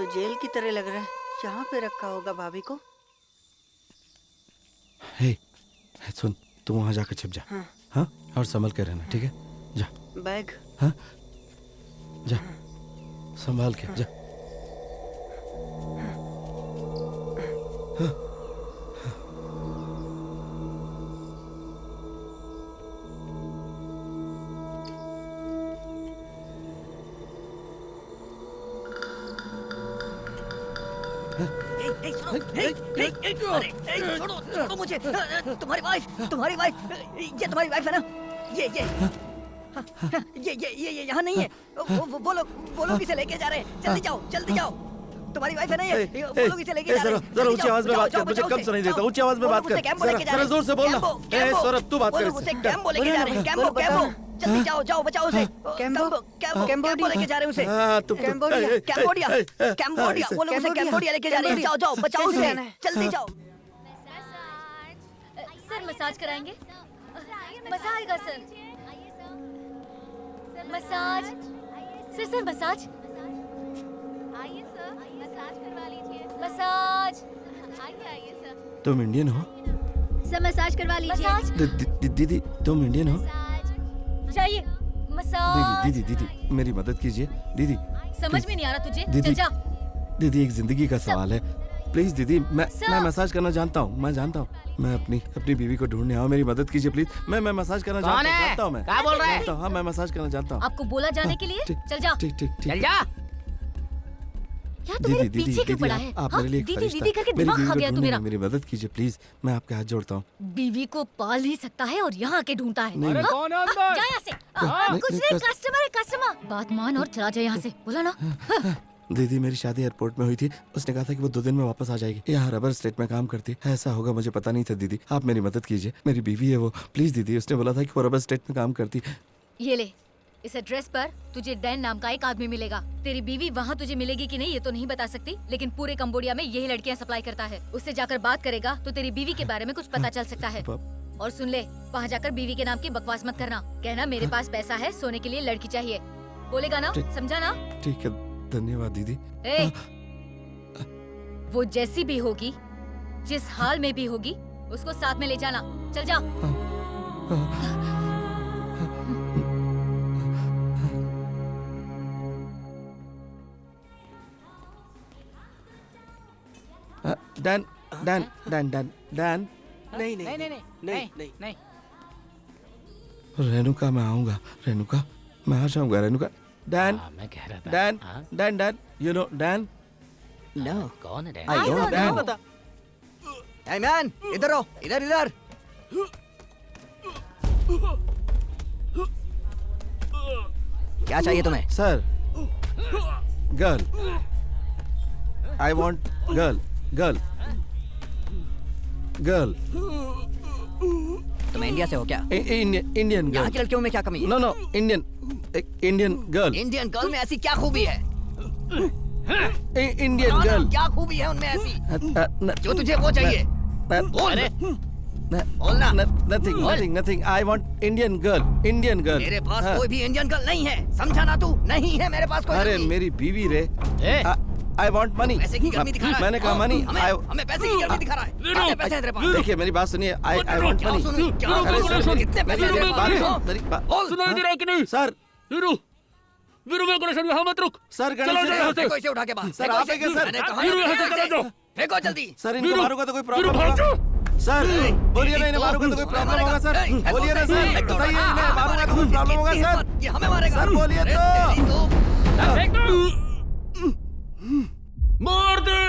तो जेल की तरह लग रहा है। यहाँ पे रखा होगा भाभी को। हे, सुन, तू वहाँ जाकर छिप जा। हाँ। हाँ, और संभल के रहना, ठीक है? जा। बैग। हाँ, जा, संभाल के जा। हाँ। छोड़ो मुझे। तुम्हारी वाइफ ये तुम्हारी वाइफ है ना? ये यहाँ नहीं है। वो लोग इसे लेके जा रहे हैं। जल्दी जाओ। तुम्हारी वाइफ है ना ये? वो लोग इसे लेके जा रहे हैं। जरा ऊंची आवाज में बात कर, मुझे कम सुनाई देता। ऊंची आवाज में बात कर, जरा जोर से बोलना। सौरभ, तू बात कर। कैम्बो लेके जा रहे हैं। कैम्बो जल्दी जाओ, बचाओ उसे। कैम्बो लेके जा रहे हैं उसे। कैम्बोडिया वो लोग उसे कैम्बोडिया लेके जा रहे हैं। जाओ, बचाओ उसे। जल्दी जाओ। सर मसाज कराएंगे? मजा आएगा सर। Massage sir massage. आइए सर, मसाज करवा लीजिए। मसाज। आइए सर। तुम इंडियन हो? सर मसाज करवा लीजिए। दीदी, तुम इंडियन हो? चाहिए मसाज। दीदी, मेरी मदद कीजिए। दीदी, समझ में नहीं आ रहा तुझे? दीदी, चल जा। दीदी, एक जिंदगी का सवाल है। प्लीज दीदी, मैं मसाज करना जानता हूँ। मैं अपनी बीवी को ढूंढने आऊँ। मेरी मदद कीजिए प्लीज। मैं मसाज करना जानता हूँ। क्या बोल रहा है? हाँ, मैं मसाज करना जानता हूँ। आपको बोला जाने के लिए? चल जा। ठीक। चल जा। क्या तू मेरे पीछे क्यों पड़ा है? आप मेरे लिए दीदी करके दिमाग खा गया तू मेरा। मेरी मदद कीजिए प्लीज। मैं आपके हाथ जोड़ता हूँ। बीवी को पाल ही सकता है और यहाँ के ढूंढता है। नहीं, अरे कौन है अंदर? जा यहाँ से। कुछ नहीं, कस्टमर। बात मान और चला जाए यहाँ से। बोला ना। दीदी, मेरी शादी एयरपोर्ट में हुई थी। उसने कहा था कि वो 2 दिन में वापस आ जाएगी। यहाँ रबर स्टेट में काम करती है। ऐसा होगा मुझे पता नहीं था। दीदी, आप मेरी मदद कीजिए। मेरी बीवी है वो। प्लीज दीदी, उसने बोला था कि वो रबर स्टेट में काम करती। ये ले, इस एड्रेस पर तुझे डैन नाम का एक आदमी मिलेगा। तेरी बीवी वहाँ तुझे मिलेगी कि नहीं ये तो नहीं बता सकती, लेकिन पूरे कंबोडिया में यही लड़कियाँ सप्लाई करता है। उससे जाकर बात करेगा तो तेरी बीवी के बारे में कुछ पता चल सकता है। और सुन ले, वहाँ जाकर बीवी के नाम की बकवास मत करना। कहना मेरे पास पैसा है, सोने के लिए लड़की चाहिए। बोलेगा ना? समझा ना? ठीक है, धन्यवाद दीदी। वो जैसी भी होगी, जिस हाल में भी होगी, उसको साथ में ले जाना। चल जा। डैन। नहीं। रेणुका, मैं आऊंगा। रेणुका, मैं आ जाऊंगा। रेणुका, डैन। मैं कह रहा था। Dan, you know Dan? No. कौन है Dan? I don't Dan. Hey man, इधर आओ। इधर। क्या चाहिए तुम्हें? Sir, girl. I want girl. तुम इंडिया से हो क्या? Indian girl. यहाँ की लड़कियों में क्या कमी है? No, Indian girl. Indian girl में ऐसी क्या खूबी है? Indian girl. क्या खूबी है उनमें ऐसी जो तुझे वो चाहिए? बोलना। Nothing. I want Indian girl. मेरे पास कोई भी इंडियन गर्ल नहीं है, समझा ना तू? नहीं है मेरे पास कोई। अरे मेरी बीवी रे। I want money. पैसे की गर्मी दिखा रहा है। मैंने कहा money. हमें पैसे की गर्मी दिखा रहा है। कितने पैसे हैं तेरे पास? देखिए, मेरी बात सुनिए। I want money. कितने पैसे हैं तेरे पास? सुनाई दे रहा है कि नहीं? सर, वीरू मेरे को नहीं, यहाँ मत रुक। सर, फेंको इसे उठा के बाहर। सर, आप फेंके सर। वीरू यहाँ से चला जाओ। फेंको जल्दी। सर, इनको मारूंगा तो कोई प्रॉब्लम होगा? सर, बोलिए ना, इन्हें मारूंगा तो कोई प्रॉब्लम होगा? सर, बोलिए ना सर, बताइए, इन्हें मारूंगा तो कोई प्रॉब्लम होगा? सर, ये हमें मारेगा। सर, बोलिए तो। मार दे।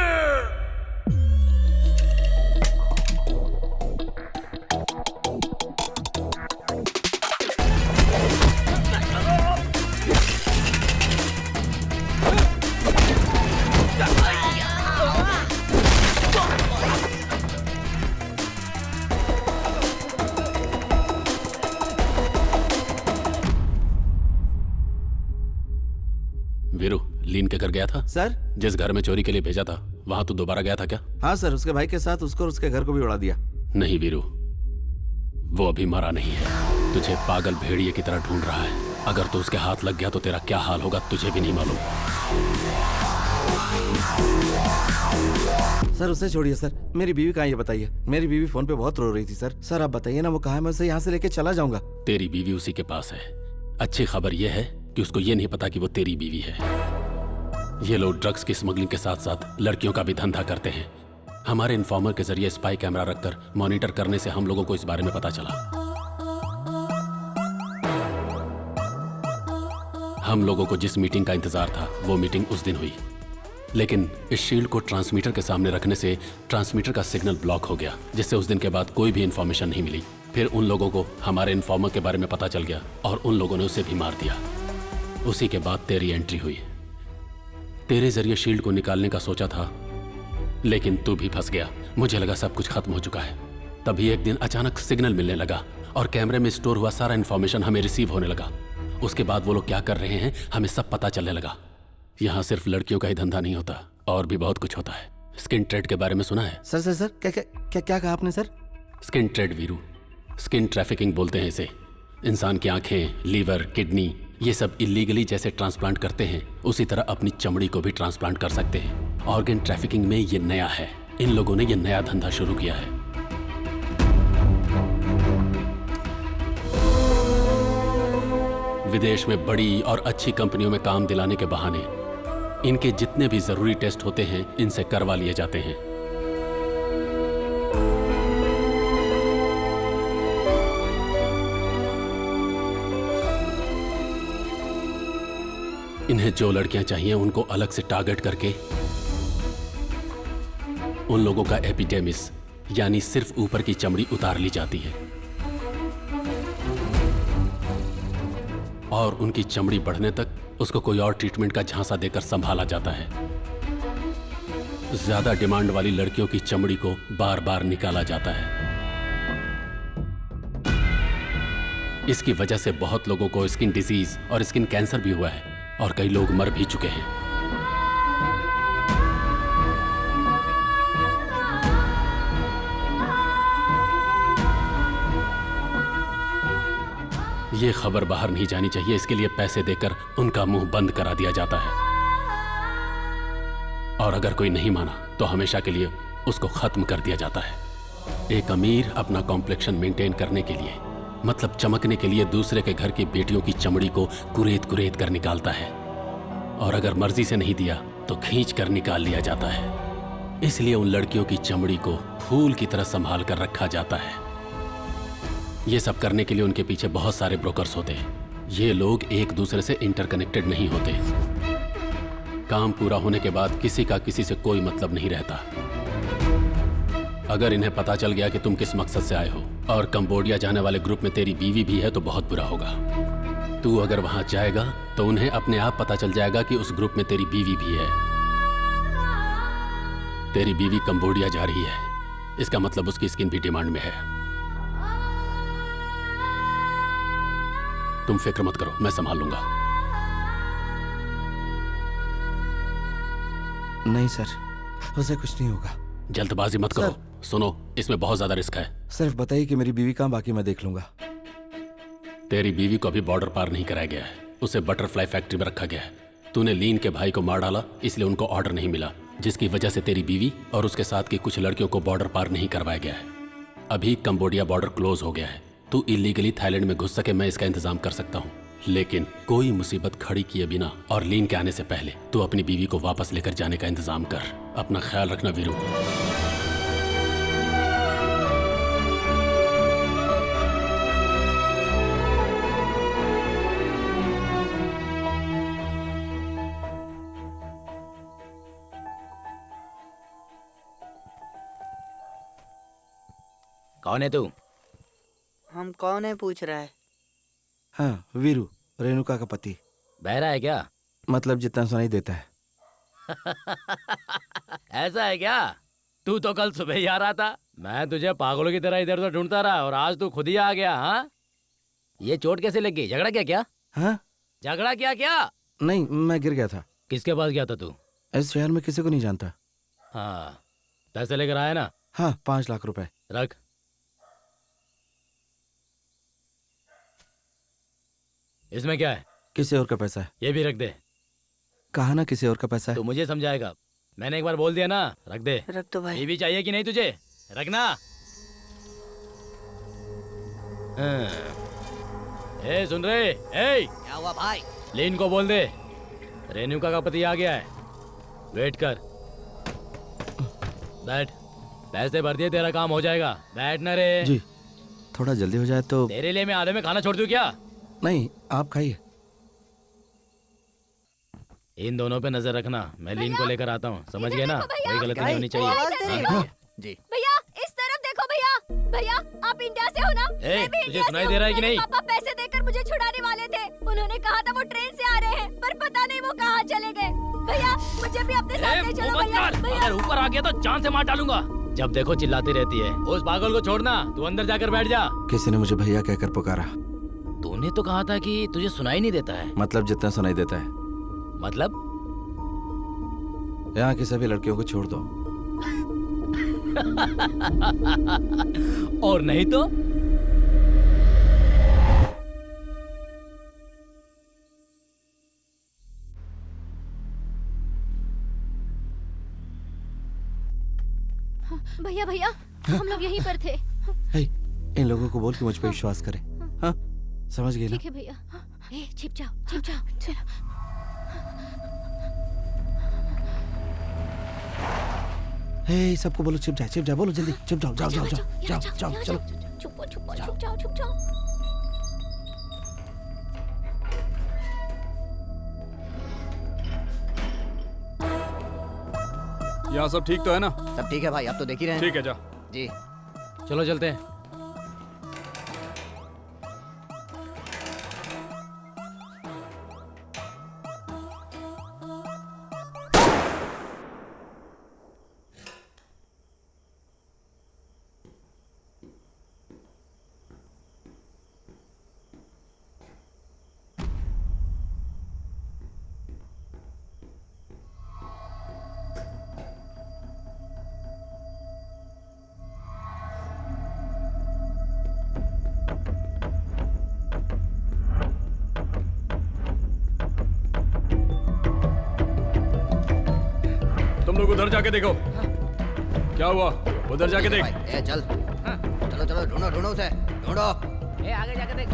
वीरू, लीन के घर गया था? सर, जिस घर में चोरी के लिए भेजा था, वहाँ तू दोबारा गया था क्या? हाँ सर, उसके भाई के साथ उसको और उसके घर को भी उड़ा दिया। नहीं वीरू, वो अभी मरा नहीं है। तुझे पागल भेड़िए की तरह ढूंढ रहा है। अगर तू उसके हाथ लग गया तो तेरा क्या हाल होगा तुझे भी नहीं मालूम। सर उसे छोड़िए सर, मेरी बीवी कहाँ है ये बताइए। मेरी बीवी फोन पे बहुत रो रही थी सर। सर आप बताइए ना वो कहाँ है, मैं उसे यहाँ से लेके चला जाऊंगा। तेरी बीवी उसी के पास है। अच्छी खबर यह है कि उसको ये नहीं पता कि वो तेरी बीवी है। ये लोग ड्रग्स की स्मगलिंग के साथ साथ लड़कियों का भी धंधा करते हैं। हमारे इन्फॉर्मर के जरिए स्पाई कैमरा रखकर मॉनिटर करने से हम लोगों को इस बारे में पता चला। हम लोगों को जिस मीटिंग का इंतजार था वो मीटिंग उस दिन हुई, लेकिन इस शील्ड को ट्रांसमीटर के सामने रखने से ट्रांसमीटर का सिग्नल ब्लॉक हो गया, जिससे उस दिन के बाद कोई भी इंफॉर्मेशन नहीं मिली। फिर उन लोगों को हमारे इन्फॉर्मर के बारे में पता चल गया और उन लोगों ने उसे भी मार दिया। उसी के बाद तेरी एंट्री हुई। तेरे जरिए शील्ड को निकालने का सोचा था, लेकिन तू भी फंस गया। मुझे लगा सब कुछ खत्म हो चुका है। तभी एक दिन अचानक सिग्नल मिलने लगा और कैमरे में स्टोर हुआ सारा इन्फॉर्मेशन हमें रिसीव होने लगा। उसके बाद वो लोग क्या कर रहे हैं हमें सब पता चलने लगा। यहाँ सिर्फ लड़कियों का ही धंधा नहीं होता, और भी बहुत कुछ होता है। स्किन ट्रेड के बारे में सुना है? सर सर सर क्या क्या क्या क्या कहा आपने sir? Skin trade Veeru, skin trafficking बोलते हैं इसे। इंसान की आंखें, लीवर, किडनी, ये सब इलीगली जैसे ट्रांसप्लांट करते हैं, उसी तरह अपनी चमड़ी को भी ट्रांसप्लांट कर सकते हैं। ऑर्गन ट्रैफिकिंग में ये नया है। इन लोगों ने ये नया धंधा शुरू किया है। विदेश में बड़ी और अच्छी कंपनियों में काम दिलाने के बहाने इनके जितने भी जरूरी टेस्ट होते हैं इनसे करवा लिए जाते हैं। इन्हें जो लड़कियां चाहिए उनको अलग से टारगेट करके उन लोगों का एपिडेमिस यानी सिर्फ ऊपर की चमड़ी उतार ली जाती है और उनकी चमड़ी बढ़ने तक उसको कोई और ट्रीटमेंट का झांसा देकर संभाला जाता है। ज्यादा डिमांड वाली लड़कियों की चमड़ी को बार बार निकाला जाता है। इसकी वजह से बहुत लोगों को स्किन डिजीज और स्किन कैंसर भी हुआ है और कई लोग मर भी चुके हैं। ये खबर बाहर नहीं जानी चाहिए, इसके लिए पैसे देकर उनका मुंह बंद करा दिया जाता है और अगर कोई नहीं माना तो हमेशा के लिए उसको खत्म कर दिया जाता है। एक अमीर अपना कॉम्प्लेक्शन मेंटेन करने के लिए, मतलब चमकने के लिए, दूसरे के घर की बेटियों की चमड़ी को कुरेद कुरेद कर निकालता है और अगर मर्जी से नहीं दिया तो खींच कर निकाल लिया जाता है। इसलिए उन लड़कियों की चमड़ी को फूल की तरह संभाल कर रखा जाता है। ये सब करने के लिए उनके पीछे बहुत सारे ब्रोकर्स होते हैं। ये लोग एक दूसरे से इंटरकनेक्टेड नहीं होते। काम पूरा होने के बाद किसी का किसी से कोई मतलब नहीं रहता। अगर इन्हें पता चल गया कि तुम किस मकसद से आए हो और कंबोडिया जाने वाले ग्रुप में तेरी बीवी भी है तो बहुत बुरा होगा। तू अगर वहां जाएगा तो उन्हें अपने आप पता चल जाएगा कि उस ग्रुप में तेरी बीवी भी है। तेरी बीवी कंबोडिया जा रही है, इसका मतलब उसकी स्किन भी डिमांड में है। तुम फिक्र मत करो, मैं संभाल लूंगा। नहीं सर, उसे कुछ नहीं होगा। जल्दबाजी मत करो। सुनो, इसमें बहुत ज्यादा रिस्क है। सिर्फ बताइए कि मेरी बीवी कहाँ, बाकी मैं देख लूंगा। तेरी बीवी को अभी बॉर्डर पार नहीं कराया गया है, उसे बटरफ्लाई फैक्ट्री में रखा गया है। तूने लीन के भाई को मार डाला, इसलिए उनको ऑर्डर नहीं मिला, जिसकी वजह से तेरी बीवी और उसके साथ की कुछ लड़कियों को बॉर्डर पार नहीं करवाया गया है। अभी कंबोडिया बॉर्डर क्लोज हो गया है। तू इलीगली थाईलैंड में घुस सके मैं इसका इंतजाम कर सकता हूँ, लेकिन कोई मुसीबत खड़ी किए बिना और लीन के आने से पहले तू अपनी बीवी को वापस लेकर जाने का इंतजाम कर। अपना ख्याल रखना वीरू। कौन है तू? हम कौन है पूछ रहा है? हाँ, वीरू, रेणुका का पति। बहरा है क्या? मतलब जितना सुनाई देता है। ऐसा है क्या? तू तो कल सुबह ही आ रहा था। मैं तुझे पागलों की तरह इधर उधर ढूंढता रहा और आज तू खुद ही आ गया। हाँ, ये चोट कैसे लग गई? झगड़ा क्या? हाँ? झगड़ा क्या? नहीं, मैं गिर गया था। किसके पास गया था तू? इस शहर में किसी को नहीं जानता। हाँ, पैसे लेकर आया ना? हाँ, 5 लाख रुपए। रख। इसमें क्या है? किसी और का पैसा है। ये भी रख दे। कहा ना किसी और का पैसा है। तू मुझे समझाएगा, मैंने एक बार बोल दिया ना। रख दे। रख दो भाई। ये भी चाहिए कि नहीं तुझे? रखना। ए सुन रहे? ए क्या हुआ भाई? लीन को बोल दे रेणुका का पति आ गया है, वेट कर। बैठ, पैसे भर दिए, तेरा काम हो जाएगा। बैठ ना रे। जी थोड़ा जल्दी हो जाए तो। तेरे लिए मैं आधे में खाना छोड़ दूं क्या? नहीं आप खाइए। इन दोनों पे नजर रखना, मैं लीन को लेकर आता हूँ, समझ गए ना? कोई गलती नहीं होनी चाहिए। जी भैया इस तरफ देखो भैया। भैया आप इंडिया से हो ना? ए, मैं भी तुझे इंडिया से सुनाई हूँ। दे रहा है कि मेरे नहीं? पापा पैसे देकर मुझे छुड़ाने वाले थे। उन्होंने कहा था वो ट्रेन से आ रहे हैं, पर पता नहीं वो कहाँ चले गए। भैया मुझे भी अपने साथ ले चलो भैया। अगर ऊपर आ गया तो जान से मार डालूंगा। जब देखो चिल्लाती रहती है। उस पागल को छोड़ना, तू अंदर जाकर बैठ जा। किसी ने मुझे भैया कहकर पुकारा। तूने तो कहा था कि तुझे सुनाई नहीं देता है। मतलब जितना सुनाई देता है। मतलब यहाँ की सभी लड़कियों को छोड़ दो। और नहीं तो भैया भैया हम लोग यहीं पर थे। हे, इन लोगों को बोल कि मुझ पे विश्वास करें। हाँ समझ गए ना? ठीक है भैया। ए छिप जाओ छिप जाओ। चलो हे सबको बोलो छिप जाए बोलो जल्दी छिप जाओ जाओ जाओ जाओ जाओ जाओ चलो। छुपो छुपो छुप जाओ छुप जाओ। यहाँ सब ठीक तो है ना? सब ठीक है भाई, आप तो देख ही रहे हैं। ठीक है जा। जी चलो चलते हैं। तुम लोग उधर जाके देखो। क्या हुआ? उधर जाके देख। ए चल चलो चलो ढूंढो ढूंढो उसे ढूंढो। ए आगे जाके देख।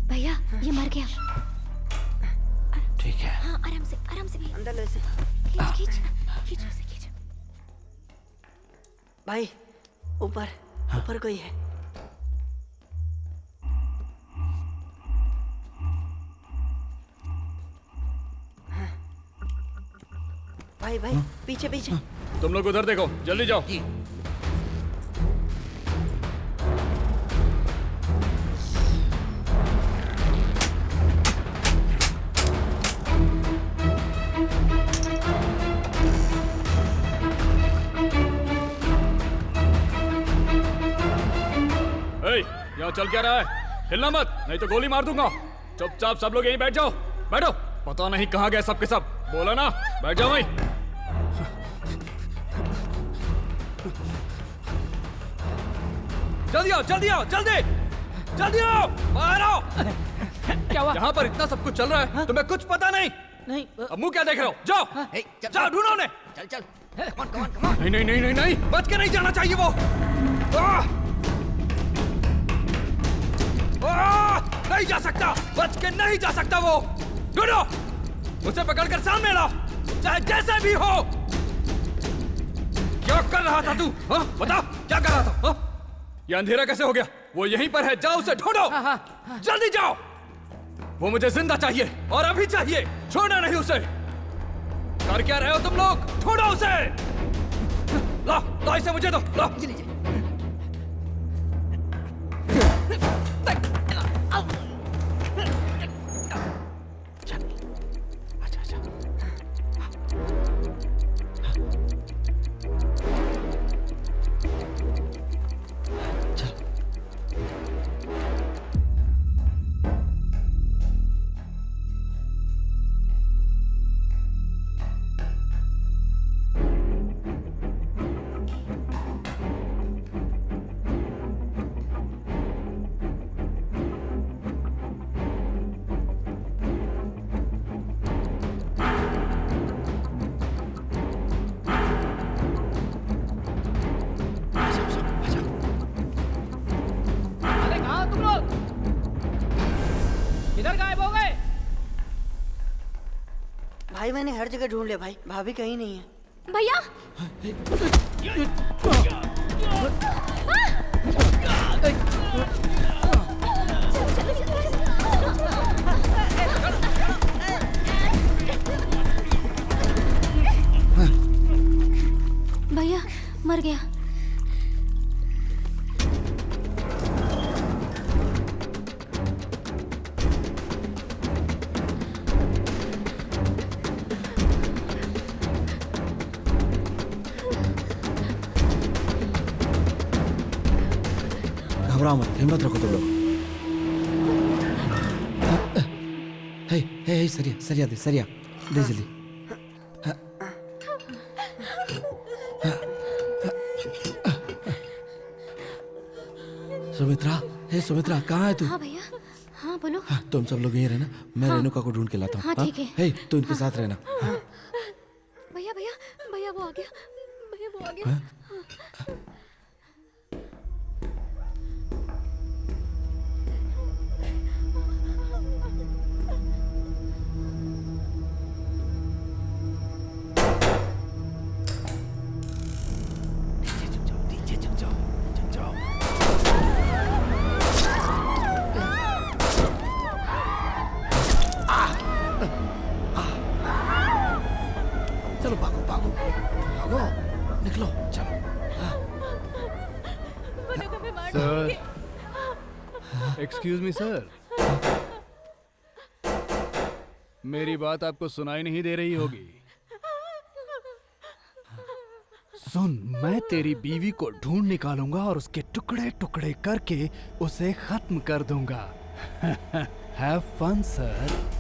भैया ये मर गया। ठीक है। हाँ आराम से भी। अंदर ले से। खींच खींच खींच उसे खींच। भाई ऊपर ऊपर कोई है। हाँ। भाई भाई पीछे पीछे। तुम लोग उधर देखो, जल्दी जाओ। यहाँ चल क्या रहा है? हिलना मत, नहीं तो गोली मार दूंगा। चुपचाप सब लोग यहीं बैठ जाओ। बैठो। पता नहीं कहाँ गए सबके सब। बोला ना, बैठ जाओ वहीं। जल्दी आओ जल्दी आओ जल्दी जल्दी आओ, बाहर आओ। क्या हुआ? यहाँ पर इतना सब कुछ चल रहा है, तुम्हें कुछ पता नहीं? नहीं। अब मुंह क्या देख रहे हो? जाओ जाओ ढूंढो उन्हें। चल चल कमान कमान कमान। नहीं नहीं नहीं नहीं नहीं, बच के नहीं जाना चाहिए वो। नहीं जा सकता, बच के नहीं जा सकता वो। ढूंढो, उसे पकड़कर सामने लाओ, चाहे जैसे भी हो। क्या कर रहा था तू? हाँ बता, क्या कर रहा था? हाँ? ये अंधेरा कैसे हो गया? वो यहीं पर है, जाओ उसे ढूंढो। जल्दी जाओ, वो मुझे जिंदा चाहिए और अभी चाहिए, छोड़ना नहीं उसे। कर क्या रहे हो तुम लोग? ढूंढो उसे। ला ला इसे मुझे दो, ला। भाई मैंने हर जगह ढूंढ लिया भाई, भाभी कहीं नहीं है। भैया भैया मर गया। घबराओ मत, हिम्मत रखो तुम लोग। हे हे हे, सरिया सरिया दे जल्दी। सुमित्रा, हे सुमित्रा, कहाँ है तू? हाँ भैया, हाँ बोलो। हाँ, तुम सब लोग यहीं रहना, मैं रेणुका को ढूंढ के लाता हूँ। हाँ, ठीक है। हे, तू इनके साथ रहना। भैया भैया भैया वो आ गया, भैया वो आ गया। चलो भागो भागो भागो, निकलो चलो। सर, एक्सक्यूज मी सर, मेरी बात आपको सुनाई नहीं दे रही होगी। सुन, मैं तेरी बीवी को ढूंढ निकालूंगा और उसके टुकड़े टुकड़े करके उसे खत्म कर दूंगा। Have fun sir.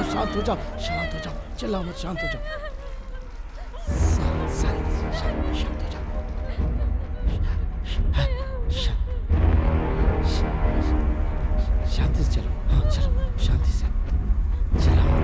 शांत हो जाओ, चिल्लाओ मत, शांत हो जाओ। शांत हो जाओ। शांति से चलो, हाँ चलो, शांति से चलाओ।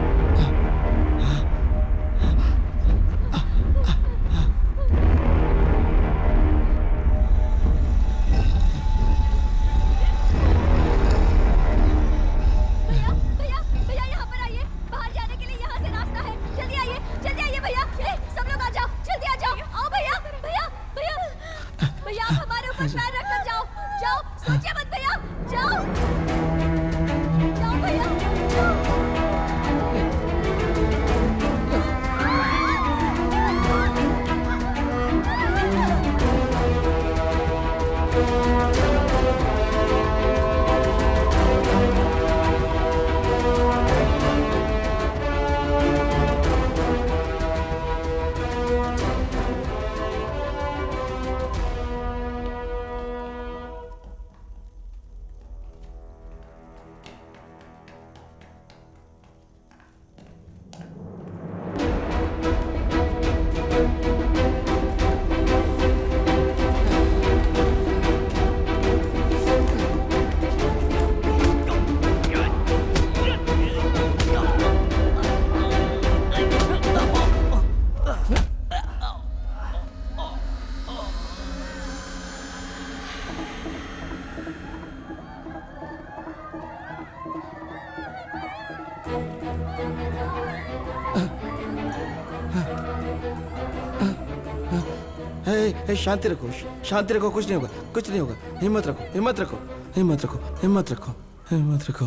शांति रखो, शांति रखो, कुछ नहीं होगा, कुछ नहीं होगा। हिम्मत रखो, हिम्मत रखो, हिम्मत रखो, हिम्मत रखो, हिम्मत रखो।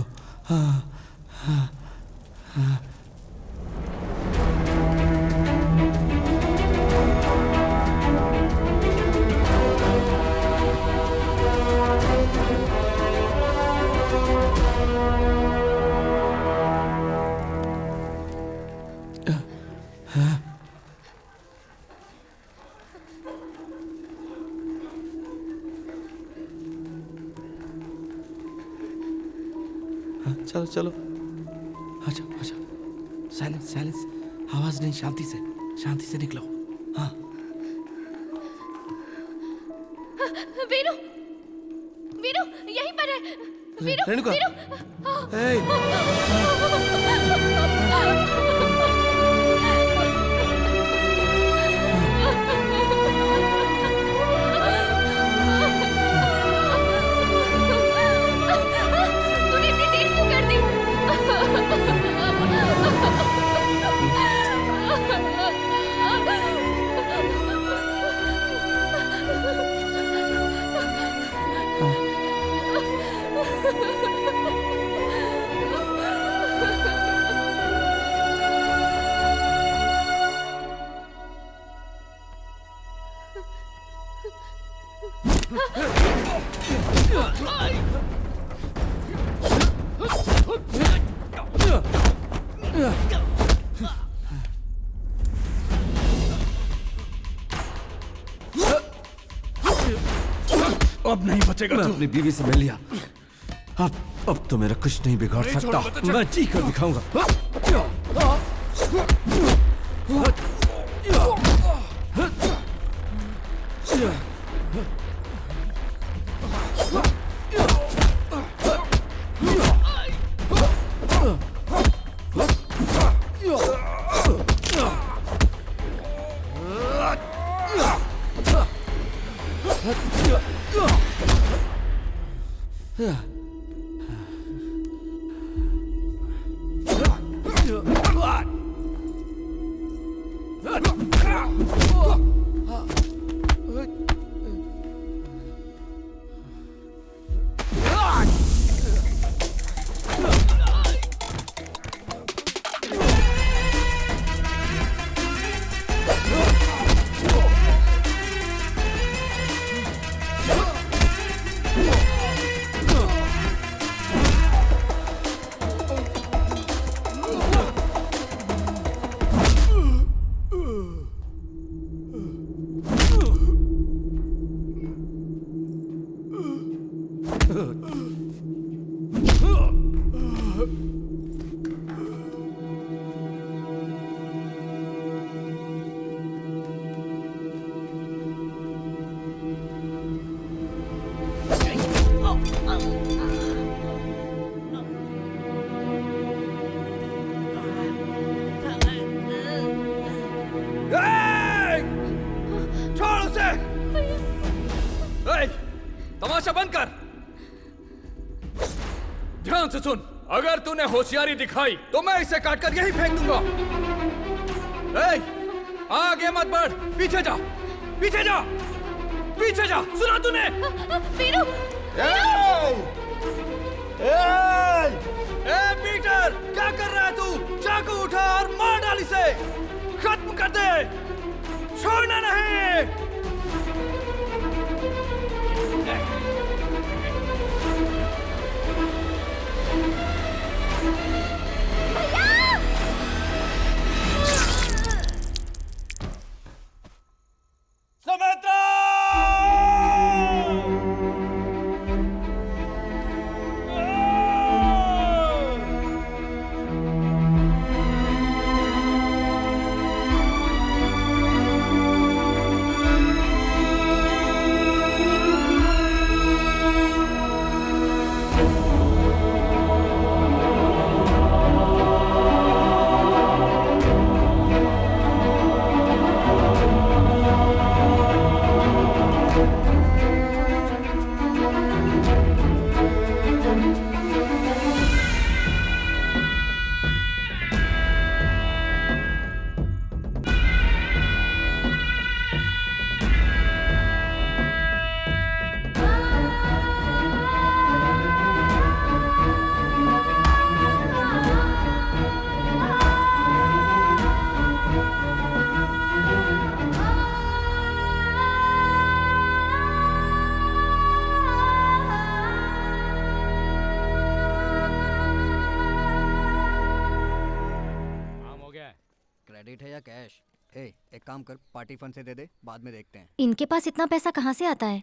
हाँ हाँ हाँ। चलो चलो, अच्छा अच्छा, साइलेंस साइलेंस, आवाज नहीं, शांति से निकलो। हाँ वीरू, वीरू यहीं पर है, रेणुका तूने इतनी देर क्यों कर दी? अब नहीं बचेगा मैं तू। अपनी बीवी से मिल लिया। अब तो मेरा कुछ नहीं बिगाड़ नहीं सकता। छोड़ूंगा तुझे। मैं जी कर दिखाऊंगा। छोड़ उसे। तमाशा बंद कर। ध्यान से सुन, अगर तूने होशियारी दिखाई तो मैं इसे काटकर यही फेंक दूंगा। आगे मत बढ़, पीछे जा, पीछे जा, पीछे जा। सुना तूने? वीरू! पीटर, क्या कर रहा है तू? चाकू उठा और मार डाल इसे। खत्म कर दे, छोड़ना नहीं। क्रेडिट है या कैश? एक काम कर, पार्टी फंड से दे दे, बाद में देखते हैं। इनके पास इतना पैसा कहाँ से आता है?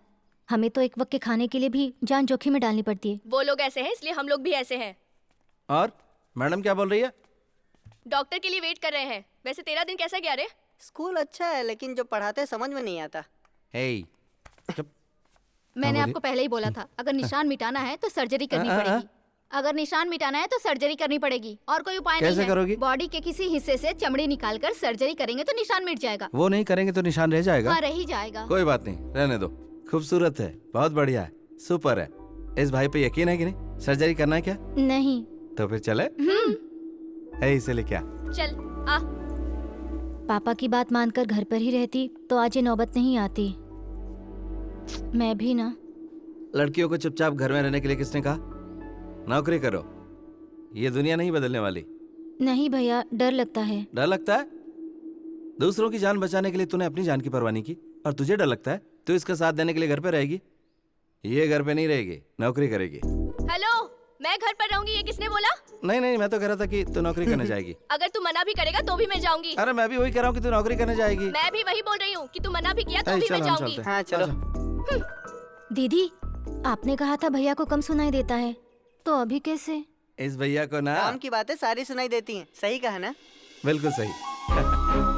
हमें तो एक वक्त के खाने के लिए भी जान जोखिम में डालनी पड़ती है। वो लोग ऐसे हैं इसलिए हम लोग भी ऐसे हैं। और मैडम क्या बोल रही है? डॉक्टर के लिए वेट कर रहे हैं। वैसे तेरा दिन कैसा गया रे? स्कूल अच्छा है लेकिन जो पढ़ाते समझ में नहीं आता। हे, चुप। मैंने हाँ, आपको पहले ही बोला था, अगर निशान मिटाना है तो सर्जरी करनी पड़ेगी। अगर निशान मिटाना है तो सर्जरी करनी पड़ेगी, और कोई उपाय कैसे नहीं है। करोगी? बॉडी के किसी हिस्से से चमड़ी निकालकर सर्जरी करेंगे तो निशान मिट जाएगा। वो नहीं करेंगे तो निशान रह जाएगा। हाँ, रह ही जाएगा। कोई बात नहीं, रहने दो। खूबसूरत है, बहुत बढ़िया है, सुपर है। इस भाई पे यकीन है कि नहीं? सर्जरी करना है क्या? नहीं। तो फिर चले। इसे ले क्या? चल आ। पापा की बात मानकर घर पर ही रहती तो आज ये नौबत नहीं आती। मैं भी ना। लड़कियों को चुपचाप घर में रहने के लिए किसने कहा? नौकरी करो, ये दुनिया नहीं बदलने वाली। नहीं भैया, डर लगता है। डर लगता है? दूसरों की जान बचाने के लिए तूने अपनी जान की परवाह नहीं की, और तुझे डर लगता है? तू इसका साथ देने के लिए घर पे रहेगी? ये घर पे नहीं रहेगी, नौकरी करेगी। हेलो, मैं घर पर रहूंगी, ये किसने बोला? नहीं, मैं तो कह रहा था कि तू नौकरी करने जाएगी। अगर तू मना भी करेगा तो भी मैं जाऊंगी। अरे मैं भी वही कह रहा हूँ कि तू नौकरी करने जाएगी। मैं भी वही बोल रही हूँ कि तू मना भी किया तो भी चल, मैं हम जाऊंगी। चलते हैं। हाँ चलो। दीदी, आपने कहा था भैया को कम सुनाई देता है, तो अभी कैसे? इस भैया को ना काम की बातें सारी सुनाई देती हैं। सही कहा ना? बिल्कुल सही।